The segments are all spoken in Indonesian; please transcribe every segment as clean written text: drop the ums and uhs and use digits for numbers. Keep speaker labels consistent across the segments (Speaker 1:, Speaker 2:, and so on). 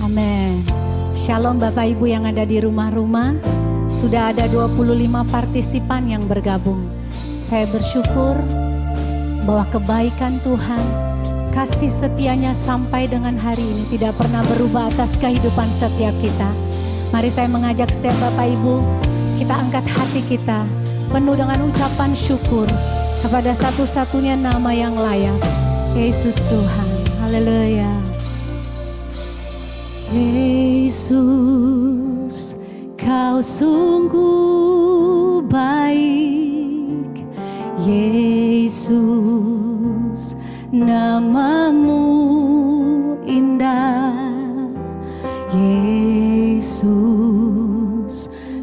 Speaker 1: Amin. Shalom Bapak Ibu yang ada di rumah-rumah. Sudah ada 25 partisipan yang bergabung. Saya bersyukur bahwa kebaikan Tuhan, kasih setianya sampai dengan hari ini tidak pernah berubah atas kehidupan setiap kita. Mari saya mengajak setiap Bapak Ibu, kita angkat hati kita penuh dengan ucapan syukur kepada satu-satunya nama yang layak, Yesus Tuhan. Haleluya. Yesus, Kau sungguh baik. Yesus, namamu indah. Yesus,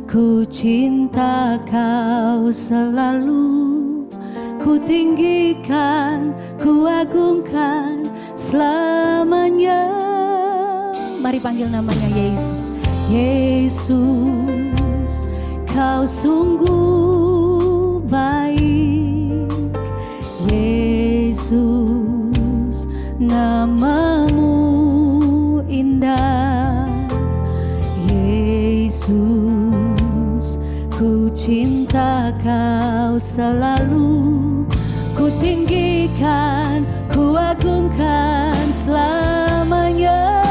Speaker 1: ku cinta Kau selalu. Ku tinggikan, ku agungkan selamanya. Mari panggil namanya Yesus. Yesus, Kau sungguh baik. Yesus, namamu indah. Yesus, ku cinta Kau selalu. Ku tinggikan, ku agungkan selamanya.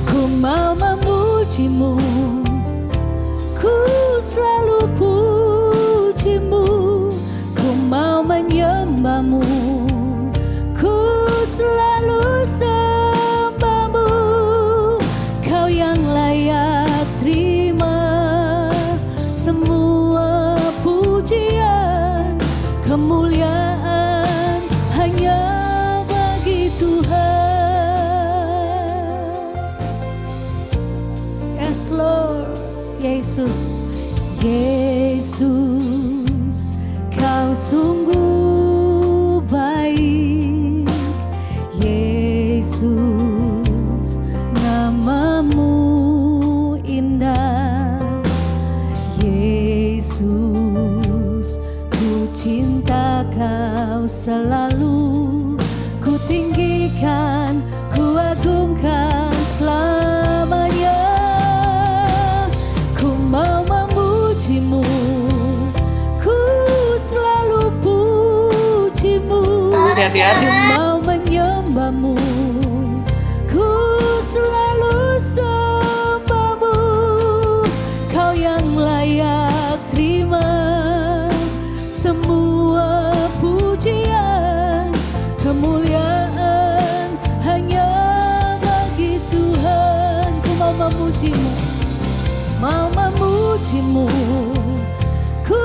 Speaker 1: Ku mau memujimu, ku selalu pujimu. Ku mau menyembahmu, ku selalu sembahmu. Kau yang layak terima semua pujian, kemuliaan hanya bagi Tuhan. Yes Lord. Yesus, Yesus, Kau sungguh baik. Yesus, namamu indah. Yesus, ku cinta Kau selalu. Ku tinggikan, ku agungkan selamanya. Ku mau memujimu, ku selalu pujimu. Ku mau menyembahmu, ku selalu sembahmu. Kau yang layak terima semua pujian, kemuliaan hanya bagi Tuhan. Ku mau memujimu, mau memujimu, ku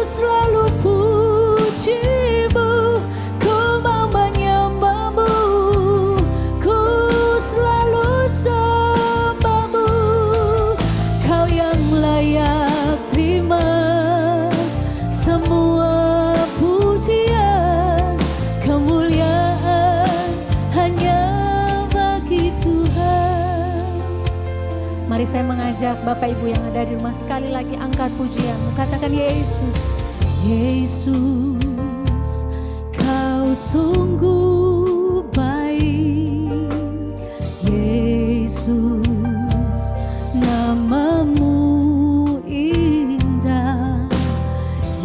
Speaker 1: selalu pujimu. Ku mau menyembahmu, ku selalu sembahmu. Kau yang layak terima semua pujian, kemuliaan hanya bagi Tuhan. Mari saya mengajak Bapak Ibu yang ada di rumah sekali lagi angkat pujianmu. Katakan Yesus, Yesus, Kau sungguh baik. Yesus, namamu indah.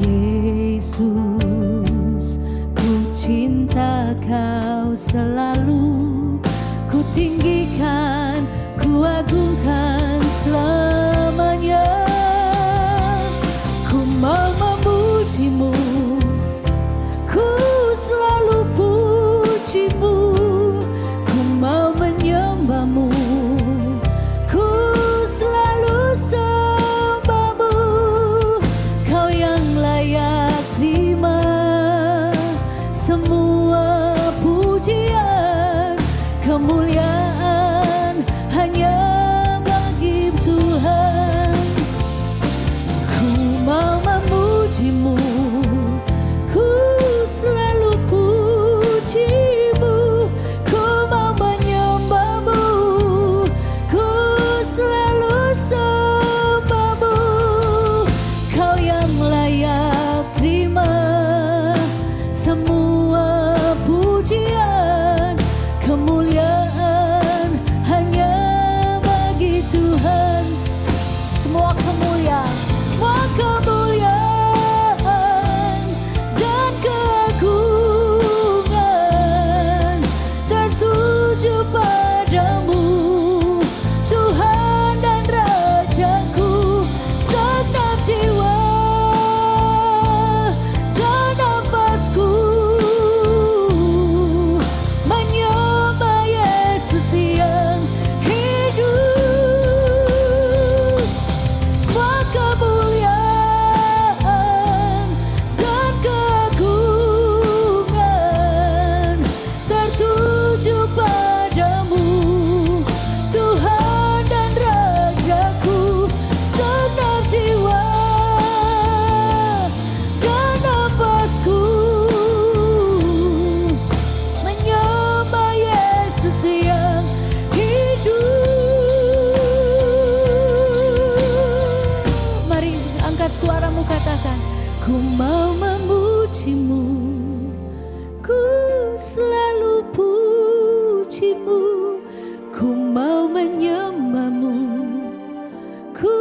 Speaker 1: Yesus, ku cinta Kau selalu. Ku tinggikan, ku agungkan selamanya. Ku mau memujimu, ku selalu pujimu. Ku mau menyembahmu, ku selalu sembahmu. Kau yang layak terima semua pujian, kemuliaan hanya bagi Tuhan. Ku mau memujimu, ku selalu pujimu. Ku mau menyembahmu, ku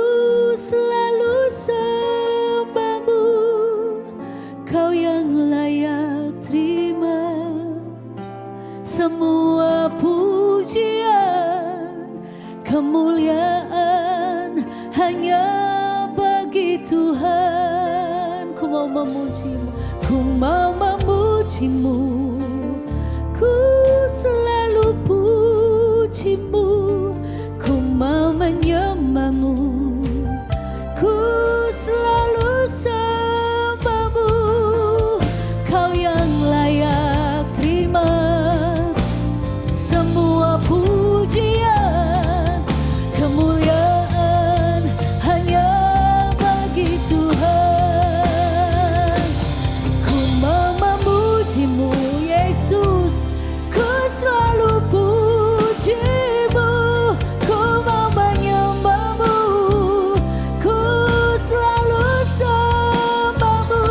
Speaker 1: selalu sembahmu. Kau yang layak terima semua pujian, kemuliaan hanya bagi Tuhan. Ku mau memujimu, ku mau memujimu, ku selalu pujimu. Ku mau menyembahmu, ku selalu sembahmu. Kau yang layak terima semua pujian, kemuliaan hanya bagi Tuhan. Ku mau memujimu Yesus, ku selalu pujimu. Ku mau menyembahmu, ku selalu sembahmu.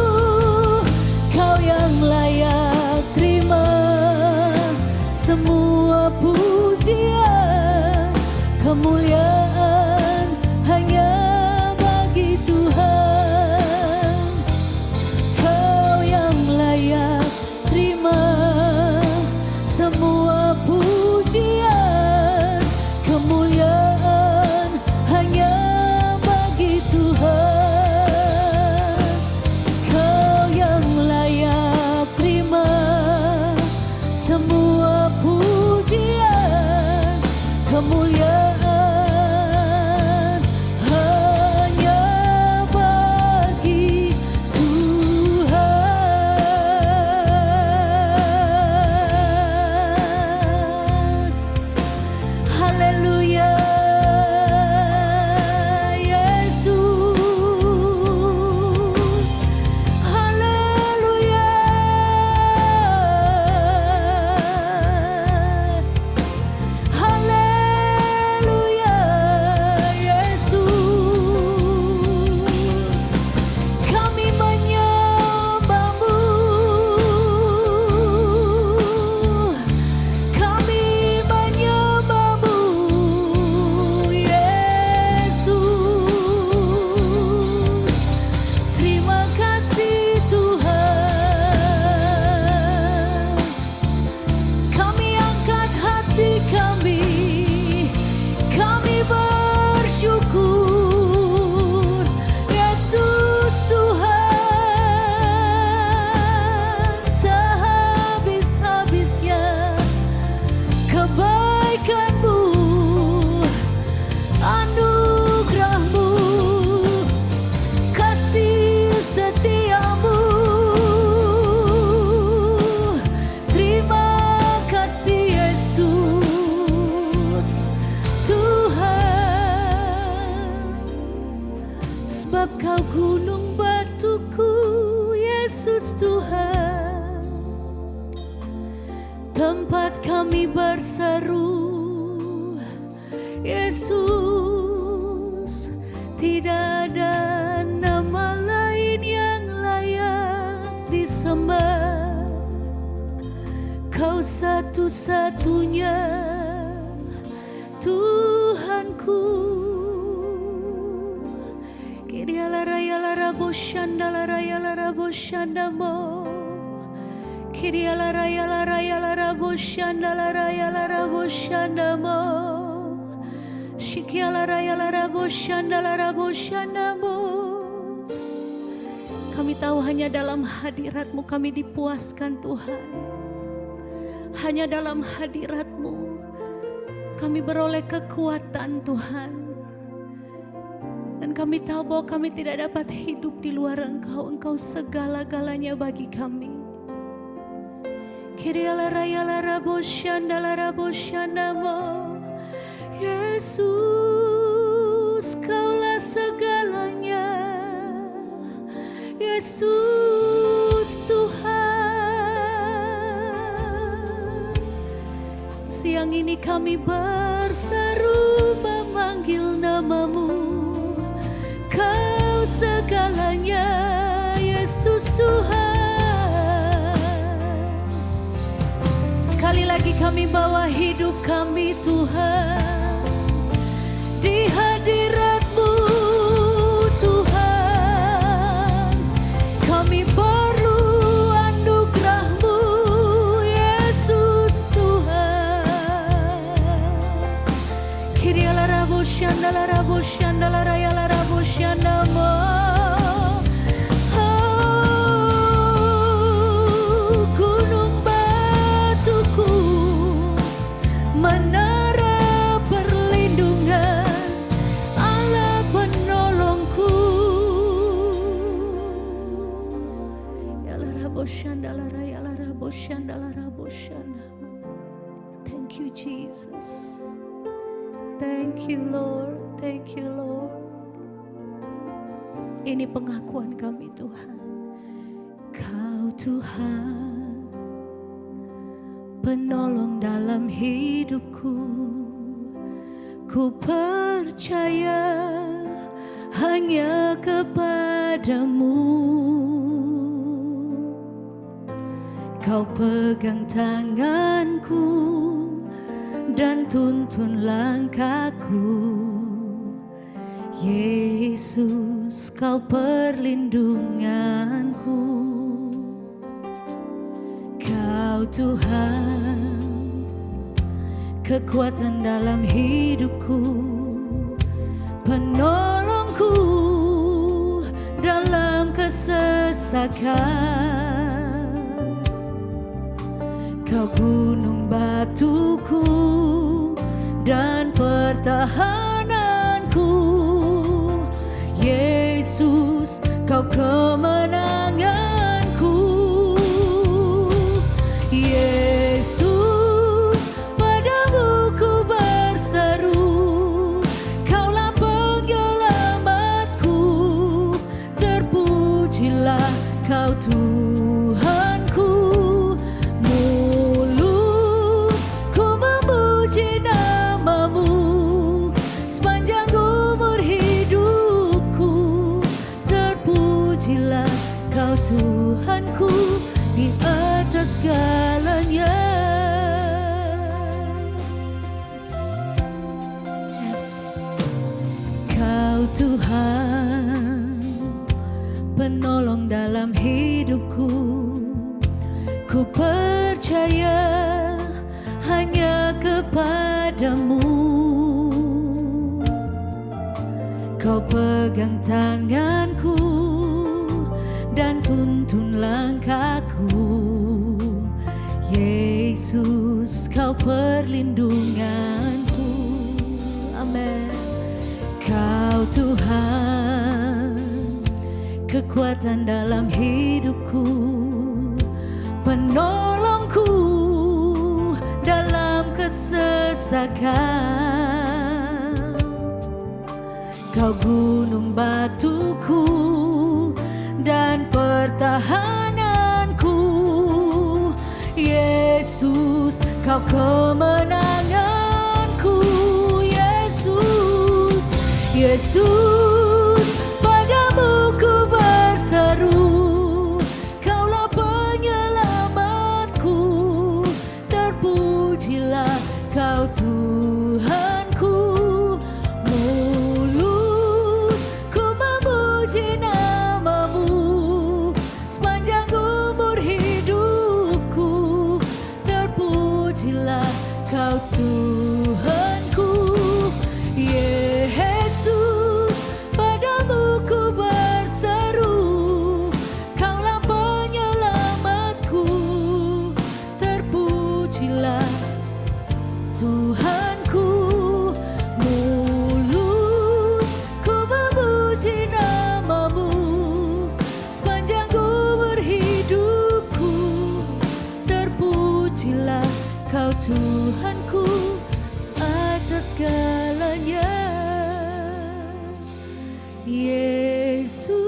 Speaker 1: Kau yang layak terima semua pujian, kemuliaan hanya bagi Tuhan. Kau yang layak terima semua pujian, kemuliaan hanya bagi Tuhan. Kau yang layak terima semua pujian, kemuliaan hanya bagi Tuhan. Haleluya, Yesus. Haleluya. Haleluya, Yesus. Kami menyembahmu, kami menyembahmu, Yesus. Terima kasih Tuhan. Kami angkat hati kami bersyukur. Yesus Tuhan, tak habis-habisnya kebaikan-Mu, anugerah-Mu, kasih setia-Mu. Terima kasih Yesus Tuhan. Sebab Kau gunung batuku, Yesus Tuhan, tempat kami berseru. Yesus, tidak ada nama lain yang layak disembah. Kau satu-satunya Tuhanku. Kiriala raya lara boshanda la raya lara boshanda mo. Kiriala raya lara boshanda la raya lara boshanda mo. Shikiala raya lara boshanda mo. Kami tahu hanya dalam hadirat-Mu kami dipuaskan Tuhan. Hanya dalam hadirat-Mu kami beroleh kekuatan Tuhan. Dan kami tahu bahwa kami tidak dapat hidup di luar Engkau. Engkau segala-galanya bagi kami. Kiriala raya lara boshanda mo. Yesus, Kaulah segalanya. Yesus Tuhan. Siang ini kami berseru memanggil nama-Mu. Kau segalanya, Yesus. Yesus Tuhan. Sekali lagi kami bawa hidup kami Tuhan di hadirat-Mu Tuhan. Kami perlu anugerah-Mu Yesus Tuhan. Kiriala rabo shandala rabo shandala rayala rabo shandama. Menara perlindungan Allah penolongku. Ya la rabo shandala ya la rabo shandala rabo shanda. Thank you Jesus. Thank you Lord. Thank you Lord. Ini pengakuan kami Tuhan. Kau Tuhan penolong dalam hidupku, ku percaya hanya kepadamu. Kau pegang tanganku dan tuntun langkahku. Yesus, kau perlindunganku. Kau Tuhan, kekuatan dalam hidupku, penolongku dalam kesesakan. Kau gunung batuku dan pertahananku. Yesus, kau kemenanganku. Yesus, padamu ku berseru, Kaulah penyelamatku. Terpujilah Kau Tuhanku. Mulutku memuji nama-Mu sepanjang umur hidupku. Terpujilah Kau Tuhanku di atas segalanya. Yes. Kau Tuhan, penolong dalam hidupku, ku percaya hanya kepadamu. Kau pegang tanganku dan tuntun langkahku. Yesus, kau perlindunganku. Amin. Kau Tuhan, kekuatan dalam hidupku, penolongku dalam kesesakan. Kau gunung batuku dan pertahananku. Yesus, kau kemenanganku. Yesus, Yesus, padamu ku berseru, Kaulah penyelamatku. Terpujilah Kau Tuhanku. Mulutku memuji nama-Mu sepanjang umur hidupku. Terpujilah Kau Tuhanku. Yesus, padamu ku berseru, Kaulah penyelamatku. Terpujilah Tuhanku. Mulutku memuji nama-Mu sepanjang umur hidupku. Terpujilah Kau Tuhanku atas segalanya. Yesus,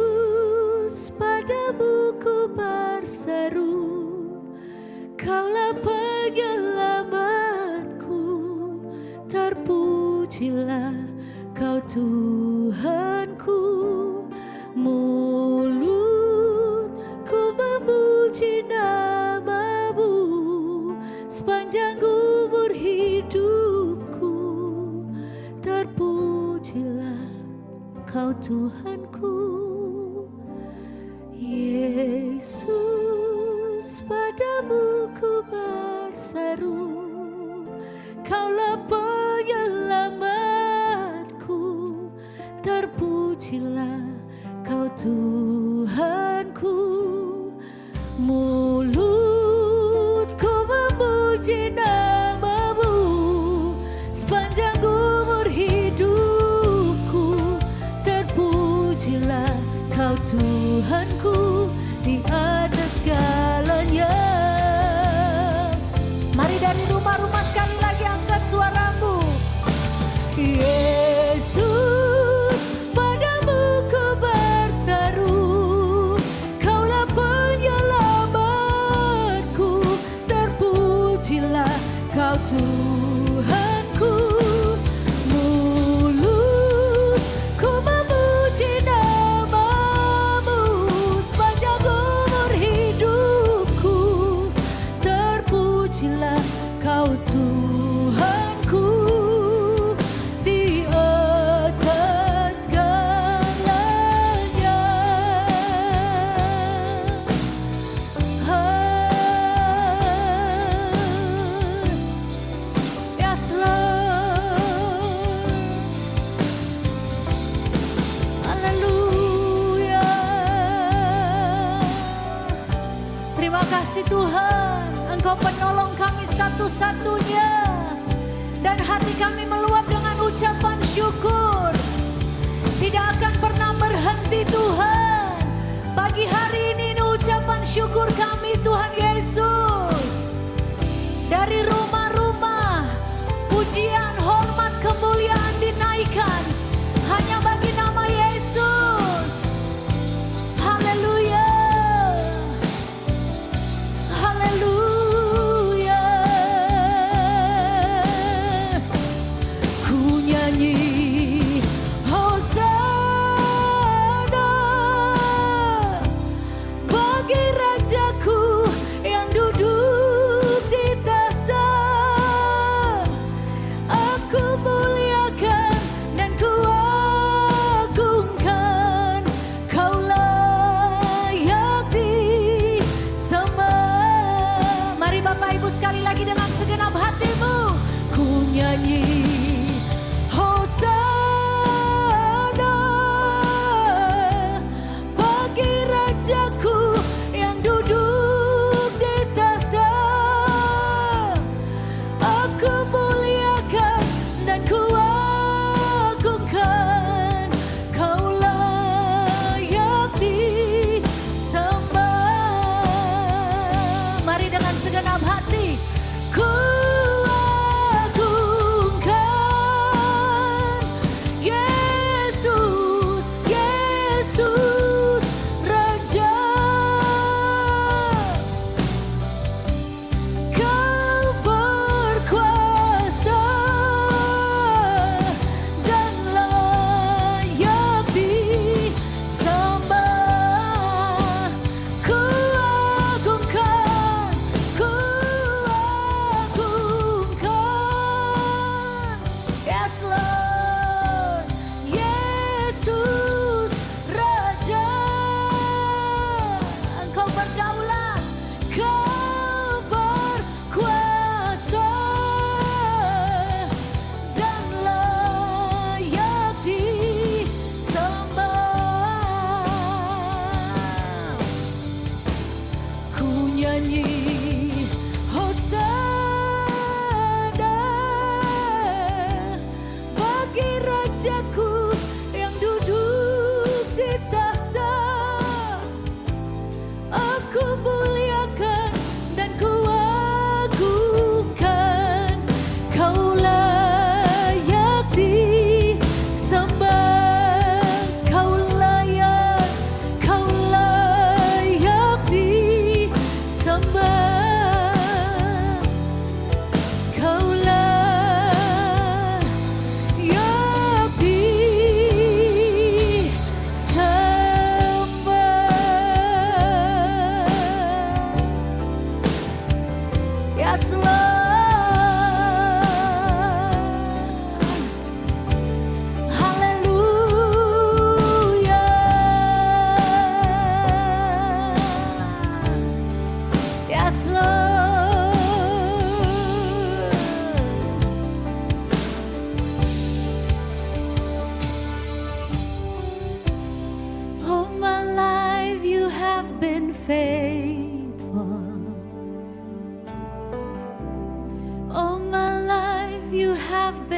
Speaker 1: padamu ku berseru, Kaulah penyelamatku. Terpujilah Kau Tuhanku. Mulut Kau Tuhanku. Yesus, padamu ku berseru, Kaulah penyelamatku. Terpujilah Kau Tuhanku. Mulutku memuji nama-Mu sepanjang umur hidupku. Terpujilah Kau Tuhanku di atas segalanya. Mari dari rumah-rumah sekali lagi angkat suaramu. Yesus, padamu ku berseru, Kaulah penyelamatku. Terpujilah Kau Tuhanku. Mulutku memuji nama-Mu sepanjang umur hidupku. Terpujilah Kau Tuhanku di atas segalanya. Yes Lord, haleluya. Terima kasih Tuhan, Engkau penolong kami satu-satunya. Dan hati kami meluap dengan ucapan syukur. Tidak akan pernah berhenti Tuhan. Pagi hari ini ucapan syukur kami Tuhan Yesus. Dari rumah-rumah, pujian, hormat, kemuliaan dinaikkan hanya bagi nama Yesus. Haleluya. Haleluya. Ku nyanyi Hosana bagi Rajaku yang duduk di tahta. Aku muliakan dan ku agungkan, Kau layak disembah. Mari Bapak Ibu sekali lagi dengan segenap hatimu. Ku nyanyi Hosana bagi Rajaku yang duduk di tahta. Aku muliakan dan ku agungkan, Kau layak disembah. Mari dengan segenap hati. Ku agungkan Yesus, Yesus Raja. Kau berkuasa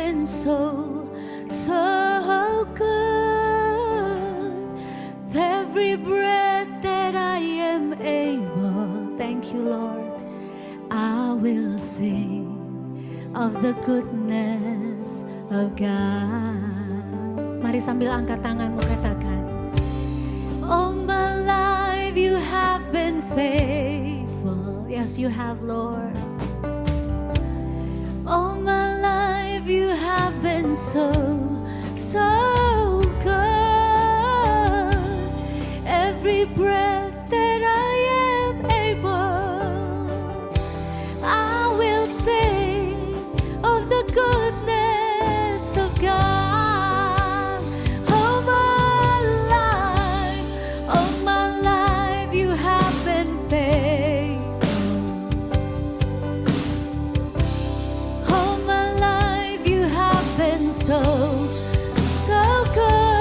Speaker 1: been so, so good. With every breath that I am able, thank you Lord, I will sing of the goodness of God. Mari sambil angkat tanganmu katakan, all my life you have been faithful. Yes, you have, Lord. All my life you have been so, so good. Every breath that I am able, I will sing of the goodness of God. All my life you have been faithful. All my life you have been so, so good.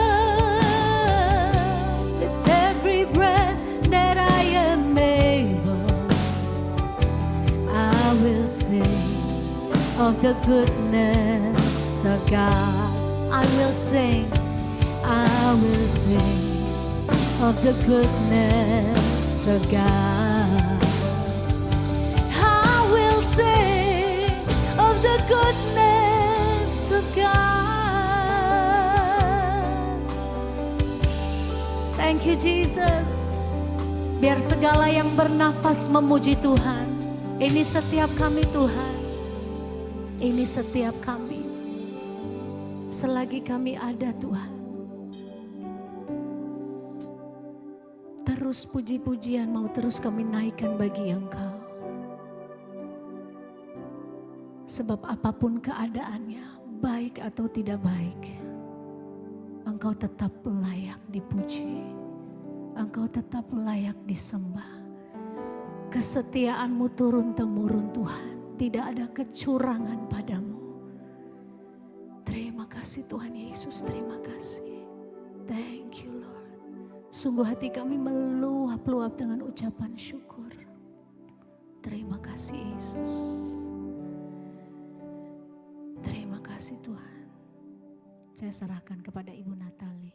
Speaker 1: With every breath that I am able, I will sing of the goodness of God. I will sing of the goodness of God. I will sing of the goodness of God. Thank you Jesus. Biar segala yang bernafas memuji Tuhan. Ini setiap kami Tuhan. Ini setiap kami. Selagi kami ada Tuhan. Terus puji-pujian mau terus kami naikkan bagi Engkau. Sebab apapun keadaannya, baik atau tidak baik, Engkau tetap layak dipuji. Engkau tetap layak disembah. Kesetiaan-Mu turun-temurun Tuhan. Tidak ada kecurangan padamu. Terima kasih Tuhan Yesus, terima kasih. Thank you Lord. Sungguh hati kami meluap-luap dengan ucapan syukur. Terima kasih Yesus. Terima kasih Tuhan. Saya serahkan kepada Ibu Natali.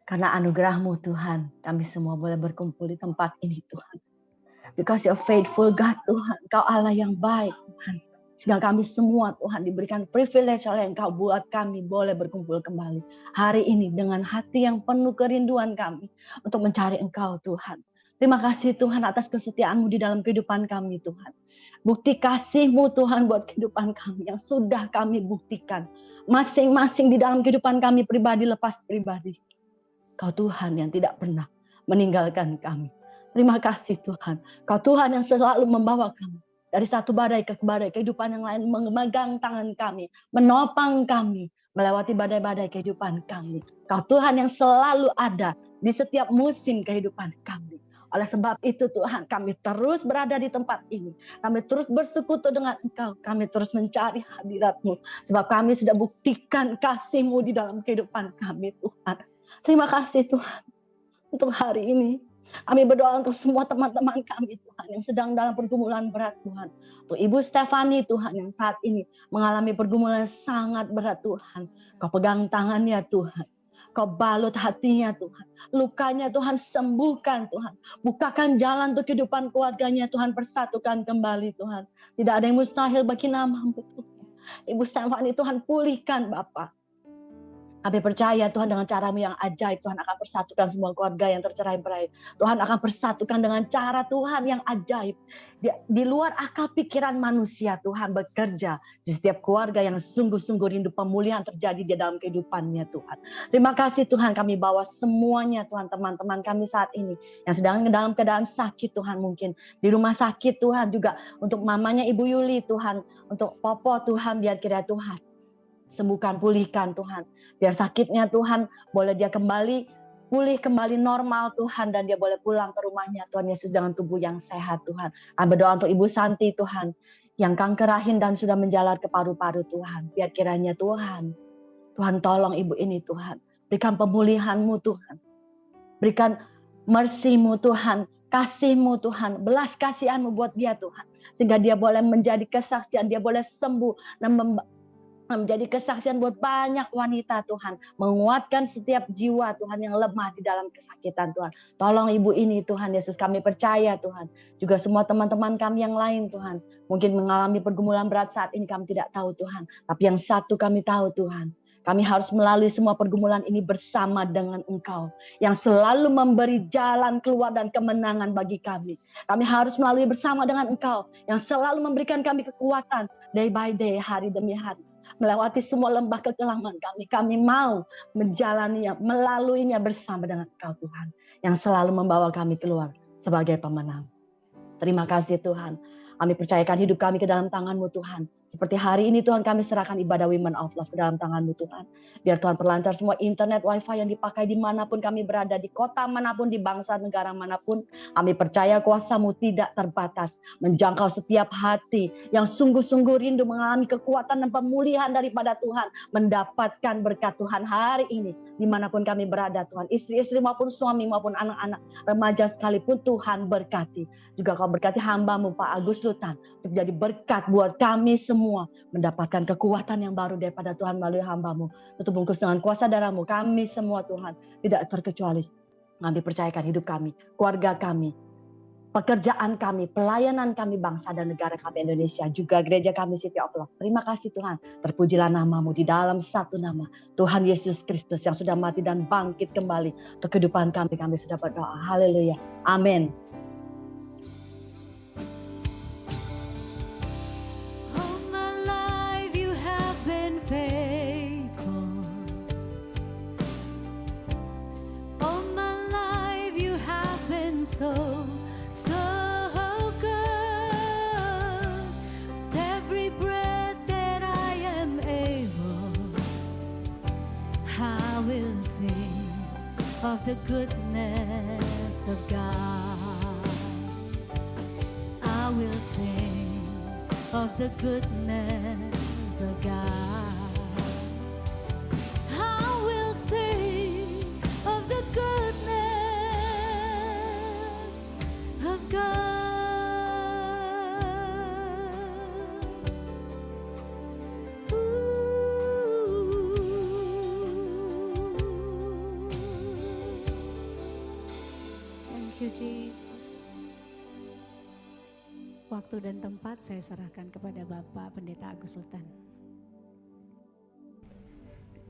Speaker 2: Karena anugerah-Mu Tuhan, kami semua boleh berkumpul di tempat ini Tuhan. Because you're faithful God Tuhan, Kau Allah yang baik Tuhan. Sehingga kami semua Tuhan diberikan privilege oleh Engkau buat kami boleh berkumpul kembali. Hari ini dengan hati yang penuh kerinduan kami untuk mencari Engkau Tuhan. Terima kasih Tuhan atas kesetiaan-Mu di dalam kehidupan kami Tuhan. Bukti kasih-Mu Tuhan buat kehidupan kami yang sudah kami buktikan. Masing-masing di dalam kehidupan kami pribadi lepas pribadi. Kau Tuhan yang tidak pernah meninggalkan kami. Terima kasih Tuhan. Kau Tuhan yang selalu membawa kami dari satu badai ke badai kehidupan yang lain, memegang tangan kami, menopang kami, melewati badai-badai kehidupan kami. Kau Tuhan yang selalu ada di setiap musim kehidupan kami. Oleh sebab itu Tuhan, kami terus berada di tempat ini. Kami terus bersekutu dengan Engkau. Kami terus mencari hadirat-Mu. Sebab kami sudah buktikan kasih-Mu di dalam kehidupan kami Tuhan. Terima kasih Tuhan untuk hari ini. Kami berdoa untuk semua teman-teman kami Tuhan yang sedang dalam pergumulan berat Tuhan. Untuk Ibu Stefani Tuhan yang saat ini mengalami pergumulan sangat berat Tuhan. Kau pegang tangannya Tuhan. Kau balut hatinya Tuhan. Lukanya Tuhan sembuhkan Tuhan. Bukakan jalan untuk kehidupan keluarganya Tuhan. Persatukan kembali Tuhan. Tidak ada yang mustahil bagi nama-Mu Tuhan. Ibu Stefani Tuhan pulihkan Bapa. Kami percaya Tuhan dengan cara-Mu yang ajaib Tuhan akan persatukan semua keluarga yang tercerai-berai. Tuhan akan persatukan dengan cara Tuhan yang ajaib. Di luar akal pikiran manusia Tuhan bekerja di setiap keluarga yang sungguh-sungguh rindu pemulihan terjadi di dalam kehidupannya Tuhan. Terima kasih Tuhan kami bawa semuanya Tuhan teman-teman kami saat ini yang sedang dalam keadaan sakit Tuhan mungkin. Di rumah sakit Tuhan juga untuk mamanya Ibu Yuli Tuhan. Untuk Popo Tuhan biar kiranya Tuhan sembuhkan, pulihkan Tuhan. Biar sakitnya Tuhan boleh dia kembali, pulih kembali normal Tuhan. Dan dia boleh pulang ke rumahnya Tuhan Yesus dengan tubuh yang sehat Tuhan. Kami berdoa untuk Ibu Santi Tuhan. Yang kanker rahim dan sudah menjalar ke paru-paru Tuhan. Biar kiranya Tuhan tolong Ibu ini Tuhan. Berikan pemulihan-Mu Tuhan. Berikan mercy-Mu Tuhan. Kasih-Mu Tuhan. Belas kasihan-Mu buat dia Tuhan. sehingga dia boleh menjadi kesaksian, dia boleh sembuh dan menjadi kesaksian buat banyak wanita Tuhan. Menguatkan setiap jiwa Tuhan yang lemah di dalam kesakitan Tuhan. Tolong ibu ini Tuhan Yesus, kami percaya Tuhan. Juga semua teman-teman kami yang lain Tuhan. Mungkin mengalami pergumulan berat saat ini, kami tidak tahu Tuhan. Tapi yang satu kami tahu Tuhan. Kami harus melalui semua pergumulan ini bersama dengan Engkau. Yang selalu memberi jalan keluar dan kemenangan bagi kami. Kami harus melalui bersama dengan Engkau. Yang selalu memberikan kami kekuatan day by day, hari demi hari. Melewati semua lembah kekelaman kami. Kami mau menjalaninya, melaluinya bersama dengan Engkau Tuhan. Yang selalu membawa kami keluar sebagai pemenang. Terima kasih Tuhan. Kami percayakan hidup kami ke dalam tangan-Mu Tuhan. Seperti hari ini Tuhan, kami serahkan ibadah Women of Love ke dalam tangan-Mu Tuhan. Biar Tuhan perlancar semua internet, wifi yang dipakai dimanapun kami berada, di kota manapun, di bangsa negara manapun. Kami percaya kuasa-Mu tidak terbatas, menjangkau setiap hati yang sungguh-sungguh rindu mengalami kekuatan dan pemulihan daripada Tuhan. Mendapatkan berkat Tuhan hari ini, dimanapun kami berada Tuhan. Istri-istri maupun suami maupun anak-anak, remaja sekalipun Tuhan berkati. Juga Kau berkati hamba-Mu Pak Agus Lutan, untuk jadi berkat buat kami semua, mendapatkan kekuatan yang baru daripada Tuhan melalui hamba-Mu. Tutup bungkus dengan kuasa darah-Mu, kami semua Tuhan, tidak terkecuali. Kami percayakan hidup kami, keluarga kami, pekerjaan kami, pelayanan kami, bangsa dan negara kami Indonesia, juga gereja kami City of Love. Terima kasih Tuhan, terpujilah nama-Mu di dalam satu nama, Tuhan Yesus Kristus yang sudah mati dan bangkit kembali untuk kehidupan kami. Kami sudah berdoa, haleluya, amin.
Speaker 1: So good. With every breath that I am able, I will sing of the goodness of God. I will sing of the goodness of God. I will sing of the goodness of God. Thank you Jesus. Waktu dan tempat saya serahkan kepada Bapak Pendeta Agus Sultan.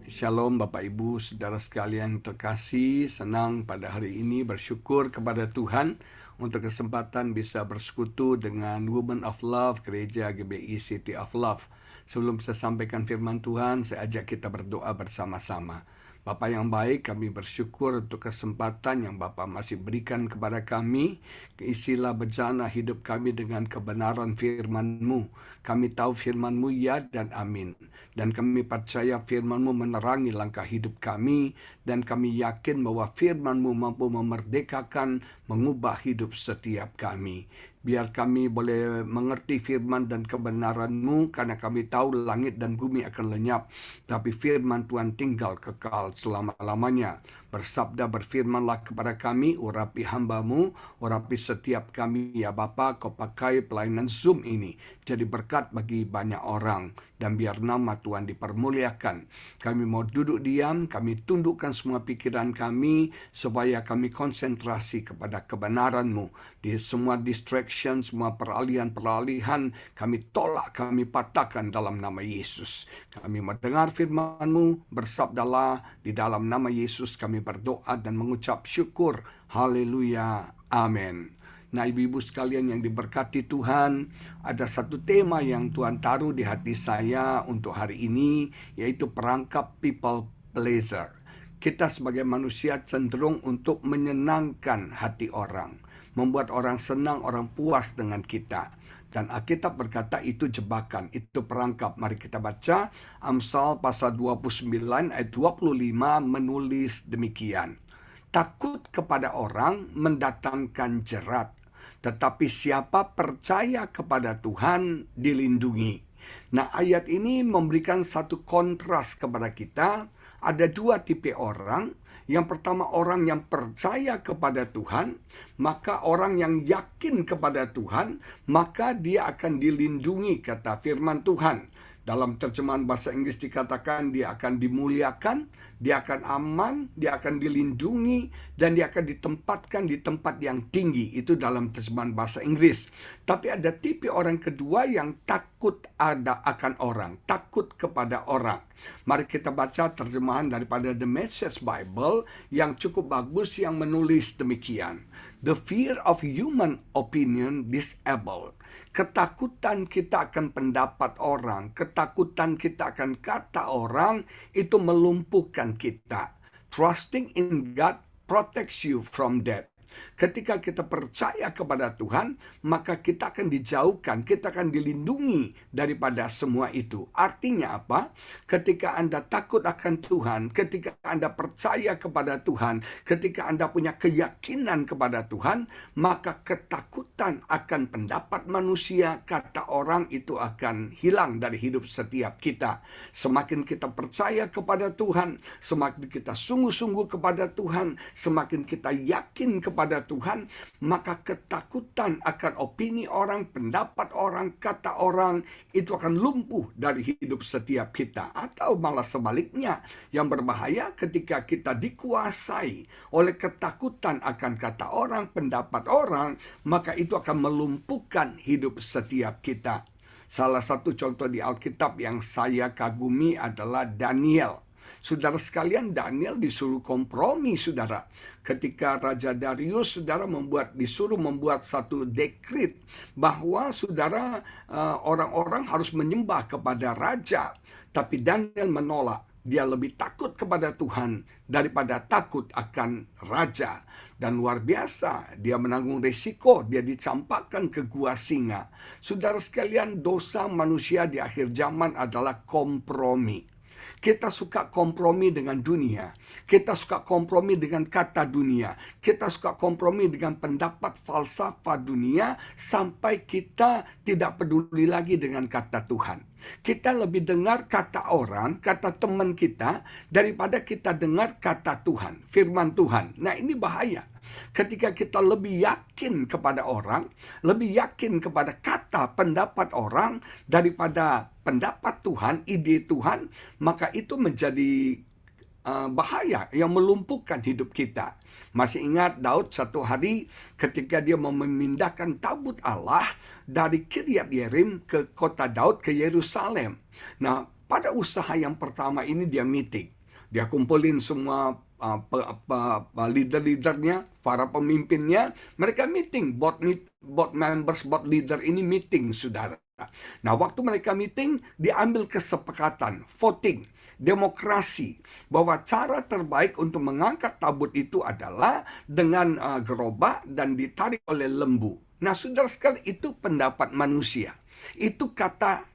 Speaker 3: Shalom Bapak Ibu, Saudara sekalian terkasih, senang pada hari ini bersyukur kepada Tuhan untuk kesempatan bisa bersekutu dengan Women of Love, Gereja GBI City of Love. Sebelum saya sampaikan firman Tuhan, saya ajak kita berdoa bersama-sama. Bapa yang baik, kami bersyukur untuk kesempatan yang Bapa masih berikan kepada kami. Isilah bejana hidup kami dengan kebenaran firman-Mu. Kami tahu firman-Mu ya dan amin. Dan kami percaya firman-Mu menerangi langkah hidup kami. Dan kami yakin bahwa firman-Mu mampu memerdekakan, mengubah hidup setiap kami. Biar kami boleh mengerti firman dan kebenaran-Mu, karena kami tahu langit dan bumi akan lenyap, tapi firman Tuhan tinggal kekal selama-lamanya. Bersabda, berfirmanlah kepada kami, urapi hamba-Mu, urapi setiap kami ya Bapa. Kau pakai pelayanan Zoom ini jadi berkat bagi banyak orang, dan biar nama Tuhan dipermuliakan. Kami mau duduk diam, kami tundukkan semua pikiran kami, supaya kami konsentrasi kepada kebenaran-Mu. Di semua distraction, semua peralihan-peralihan, kami tolak, kami patahkan dalam nama Yesus. Kami mendengar firman-Mu, bersabdalah, di dalam nama Yesus kami berdoa dan mengucap syukur. Haleluya, amin. Nah, ibu-ibu sekalian yang diberkati Tuhan, ada satu tema yang Tuhan taruh di hati saya untuk hari ini, yaitu perangkap people pleaser. Kita sebagai manusia cenderung untuk menyenangkan hati orang, membuat orang senang, orang puas dengan kita. Dan Alkitab berkata itu jebakan, itu perangkap. Mari kita baca Amsal pasal 29 ayat 25 menulis demikian. Takut kepada orang mendatangkan jerat, tetapi siapa percaya kepada Tuhan dilindungi. Nah, ayat ini memberikan satu kontras kepada kita. Ada dua tipe orang Yang pertama, orang yang percaya kepada Tuhan, maka orang yang yakin kepada Tuhan, maka dia akan dilindungi, kata firman Tuhan. Dalam terjemahan bahasa Inggris dikatakan dia akan dimuliakan, dia akan aman, dia akan dilindungi, dan dia akan ditempatkan di tempat yang tinggi. Itu dalam terjemahan bahasa Inggris. Tapi ada tipe orang kedua yang takut akan orang, takut kepada orang. Mari kita baca terjemahan daripada The Message Bible yang cukup bagus yang menulis demikian. The fear of human opinion disable. Ketakutan kita akan pendapat orang, ketakutan kita akan kata orang, itu melumpuhkan kita. Trusting in God protects you from that. Ketika kita percaya kepada Tuhan, maka kita akan dijauhkan, kita akan dilindungi daripada semua itu. Artinya apa? Ketika Anda takut akan Tuhan, ketika Anda percaya kepada Tuhan, ketika Anda punya keyakinan kepada Tuhan, maka ketakutan akan pendapat manusia, kata orang, itu akan hilang dari hidup setiap kita. Semakin kita percaya kepada Tuhan, semakin kita sungguh-sungguh kepada Tuhan, semakin kita yakin kepada Tuhan, maka ketakutan akan opini orang, pendapat orang, kata orang, itu akan lumpuh dari hidup setiap kita. Atau malah sebaliknya, yang berbahaya ketika kita dikuasai oleh ketakutan akan kata orang, pendapat orang, maka itu akan melumpuhkan hidup setiap kita. Salah satu contoh di Alkitab yang saya kagumi adalah Daniel. Saudara sekalian, Daniel disuruh kompromi, saudara. Ketika Raja Darius, saudara, disuruh membuat satu dekret bahwa, saudara, orang-orang harus menyembah kepada raja. Tapi Daniel menolak. Dia lebih takut kepada Tuhan daripada takut akan raja. Dan luar biasa, dia menanggung risiko, dia dicampakkan ke gua singa. Saudara sekalian, dosa manusia di akhir zaman adalah kompromi. Kita suka kompromi dengan dunia. Kita suka kompromi dengan kata dunia. Kita suka kompromi dengan pendapat falsafah dunia sampai kita tidak peduli lagi dengan kata Tuhan. Kita lebih dengar kata orang, kata teman kita, daripada kita dengar kata Tuhan, firman Tuhan. Nah, ini bahaya. Ketika kita lebih yakin kepada orang, lebih yakin kepada kata pendapat orang daripada pendapat Tuhan, ide Tuhan, maka itu menjadi bahaya yang melumpuhkan hidup kita. Masih ingat Daud satu hari ketika dia memindahkan tabut Allah dari Kiryat Yearim ke kota Daud ke Yerusalem. Nah, pada usaha yang pertama ini dia meeting. Dia kumpulin semua leader-leadernya, para pemimpinnya. Mereka meeting, board members, board leader ini meeting, saudara. Nah, waktu mereka meeting, diambil kesepakatan, voting, demokrasi, bahwa cara terbaik untuk mengangkat tabut itu adalah dengan gerobak dan ditarik oleh lembu. Nah, saudara sekali, itu pendapat manusia. Itu kata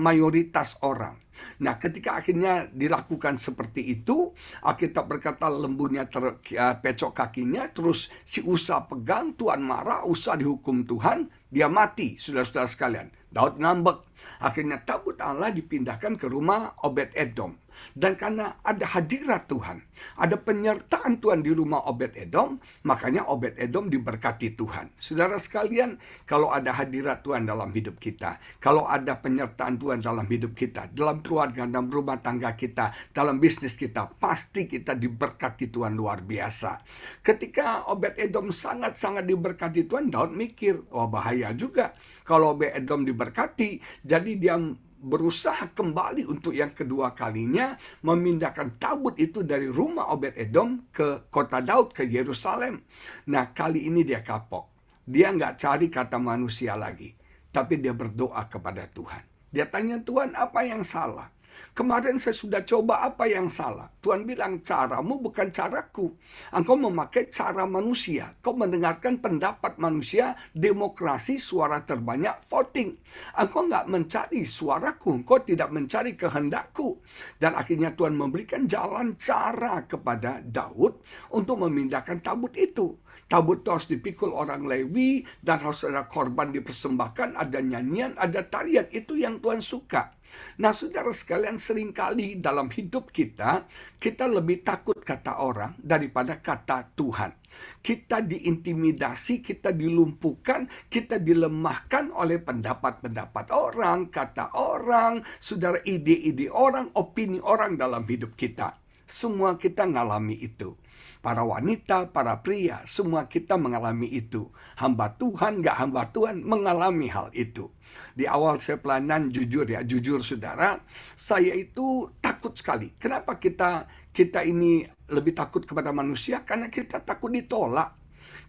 Speaker 3: mayoritas orang. Nah, ketika akhirnya dilakukan seperti itu, Alkitab berkata lembunya terpecok kakinya, terus si Usa pegang, Tuhan marah, Usa dihukum Tuhan, dia mati, saudara-saudara sekalian. Daud ngambek. Akhirnya tabut Allah dipindahkan ke rumah Obed-Edom. Dan karena ada hadirat Tuhan, ada penyertaan Tuhan di rumah Obed-Edom, makanya Obed-Edom diberkati Tuhan. Saudara sekalian, kalau ada hadirat Tuhan dalam hidup kita, kalau ada penyertaan Tuhan dalam hidup kita, dalam keluarga, dalam rumah tangga kita, dalam bisnis kita, pasti kita diberkati Tuhan luar biasa. Ketika Obed-Edom sangat-sangat diberkati Tuhan, Daud mikir, oh bahaya juga kalau Obed-Edom diberkati, jadi dia berusaha kembali untuk yang kedua kalinya memindahkan tabut itu dari rumah Obed-Edom ke kota Daud, ke Yerusalem. Nah, kali ini dia kapok. Dia nggak cari kata manusia lagi, tapi dia berdoa kepada Tuhan. Dia tanya, Tuhan, apa yang salah? Kemarin saya sudah coba, apa yang salah? Tuhan bilang, caramu bukan caraku. Engkau memakai cara manusia. Kau mendengarkan pendapat manusia, demokrasi, suara terbanyak, voting. Engkau nggak mencari suaraku, engkau tidak mencari kehendakku. Dan akhirnya Tuhan memberikan jalan cara kepada Daud untuk memindahkan tabut itu. Tabut itu harus dipikul orang Lewi dan harus ada korban dipersembahkan, ada nyanyian, ada tarian. Itu yang Tuhan suka. Nah, saudara sekalian, seringkali dalam hidup kita lebih takut kata orang daripada kata Tuhan. Kita diintimidasi, kita dilumpuhkan, kita dilemahkan oleh pendapat-pendapat orang, kata orang, saudara, ide-ide orang, opini orang dalam hidup kita. Semua kita ngalami itu. Para wanita, para pria, semua kita mengalami itu. Hamba Tuhan, gak hamba Tuhan, mengalami hal itu. Di awal saya pelayanan, jujur saudara, saya itu takut sekali. Kenapa kita ini lebih takut kepada manusia? Karena kita takut ditolak.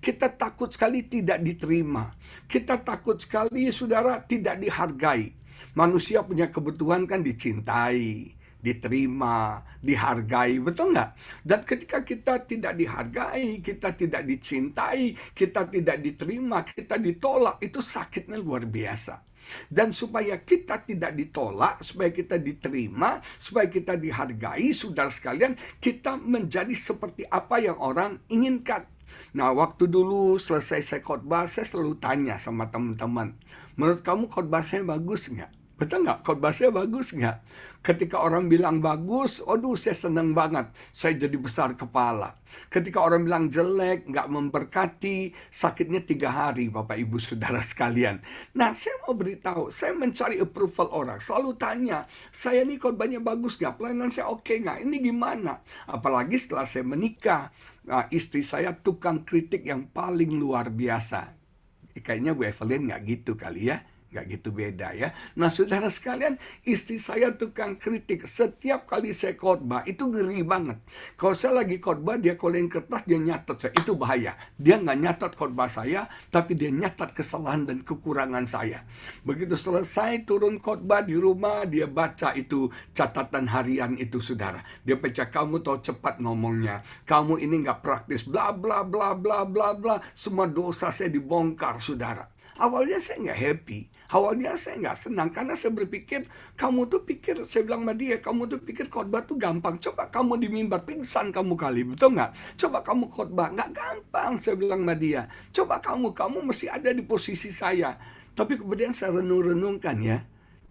Speaker 3: Kita takut sekali tidak diterima. Kita takut sekali, saudara, tidak dihargai. Manusia punya kebutuhan kan dicintai, diterima, dihargai, betul nggak? Dan ketika kita tidak dihargai, kita tidak dicintai, kita tidak diterima, kita ditolak, itu sakitnya luar biasa. Dan supaya kita tidak ditolak, supaya kita diterima, supaya kita dihargai, saudara sekalian, kita menjadi seperti apa yang orang inginkan. Nah, waktu dulu selesai saya khotbah, saya selalu tanya sama teman-teman, menurut kamu khotbah saya bagus nggak? Betul nggak? Khotbah saya bagus nggak? Ketika orang bilang bagus, aduh saya senang banget. Saya jadi besar kepala. Ketika orang bilang jelek, nggak memberkati, sakitnya 3 hari, Bapak Ibu Saudara sekalian. Nah, saya mau beritahu, saya mencari approval orang. Selalu tanya, saya nih khotbahnya bagus nggak? Pelayanan saya oke nggak? Ini gimana? Apalagi setelah saya menikah, nah, istri saya tukang kritik yang paling luar biasa. Kayaknya Bu Evelyn nggak gitu kali ya. Nggak gitu beda ya. Nah, saudara sekalian, istri saya tukang kritik. Setiap kali saya khotbah, itu ngeri banget. Kalau saya lagi khotbah, dia kolein kertas, dia nyatet saya. Itu bahaya. Dia nggak nyatet khotbah saya, tapi dia nyatet kesalahan dan kekurangan saya. Begitu selesai turun khotbah di rumah, dia baca itu catatan harian itu, saudara. Dia baca, kamu tahu cepat ngomongnya. Kamu ini nggak praktis, bla bla bla bla bla bla. Semua dosa saya dibongkar, saudara. Awalnya saya nggak happy. Awalnya saya nggak senang karena saya berpikir, saya bilang sama dia, kamu tuh pikir khotbah tuh gampang. Coba kamu di mimbar, pingsan kamu kali, betul nggak? Coba kamu khotbah, nggak gampang, saya bilang sama dia. Coba kamu mesti ada di posisi saya. Tapi kemudian saya renung-renungkan ya,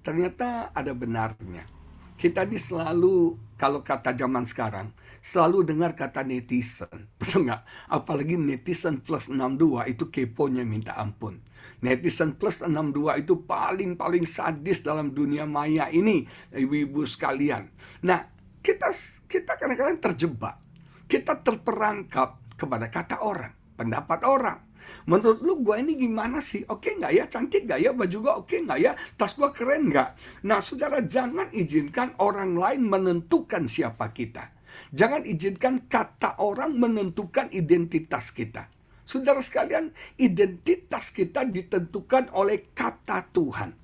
Speaker 3: ternyata ada benarnya. Kita ini selalu, kalau kata zaman sekarang, selalu dengar kata netizen, betul nggak? Apalagi netizen plus 62 itu keponya minta ampun. Netizen plus 62 itu paling sadis dalam dunia maya ini, ibu-ibu sekalian. Nah, kita kadang-kadang terjebak. Kita terperangkap kepada kata orang, pendapat orang. Menurut lu gue ini gimana sih? Oke nggak ya? Cantik nggak ya? Baju gue oke nggak ya? Tas gue keren nggak? Nah, saudara, jangan izinkan orang lain menentukan siapa kita. Jangan izinkan kata orang menentukan identitas kita. Saudara sekalian, identitas kita ditentukan oleh kata Tuhan.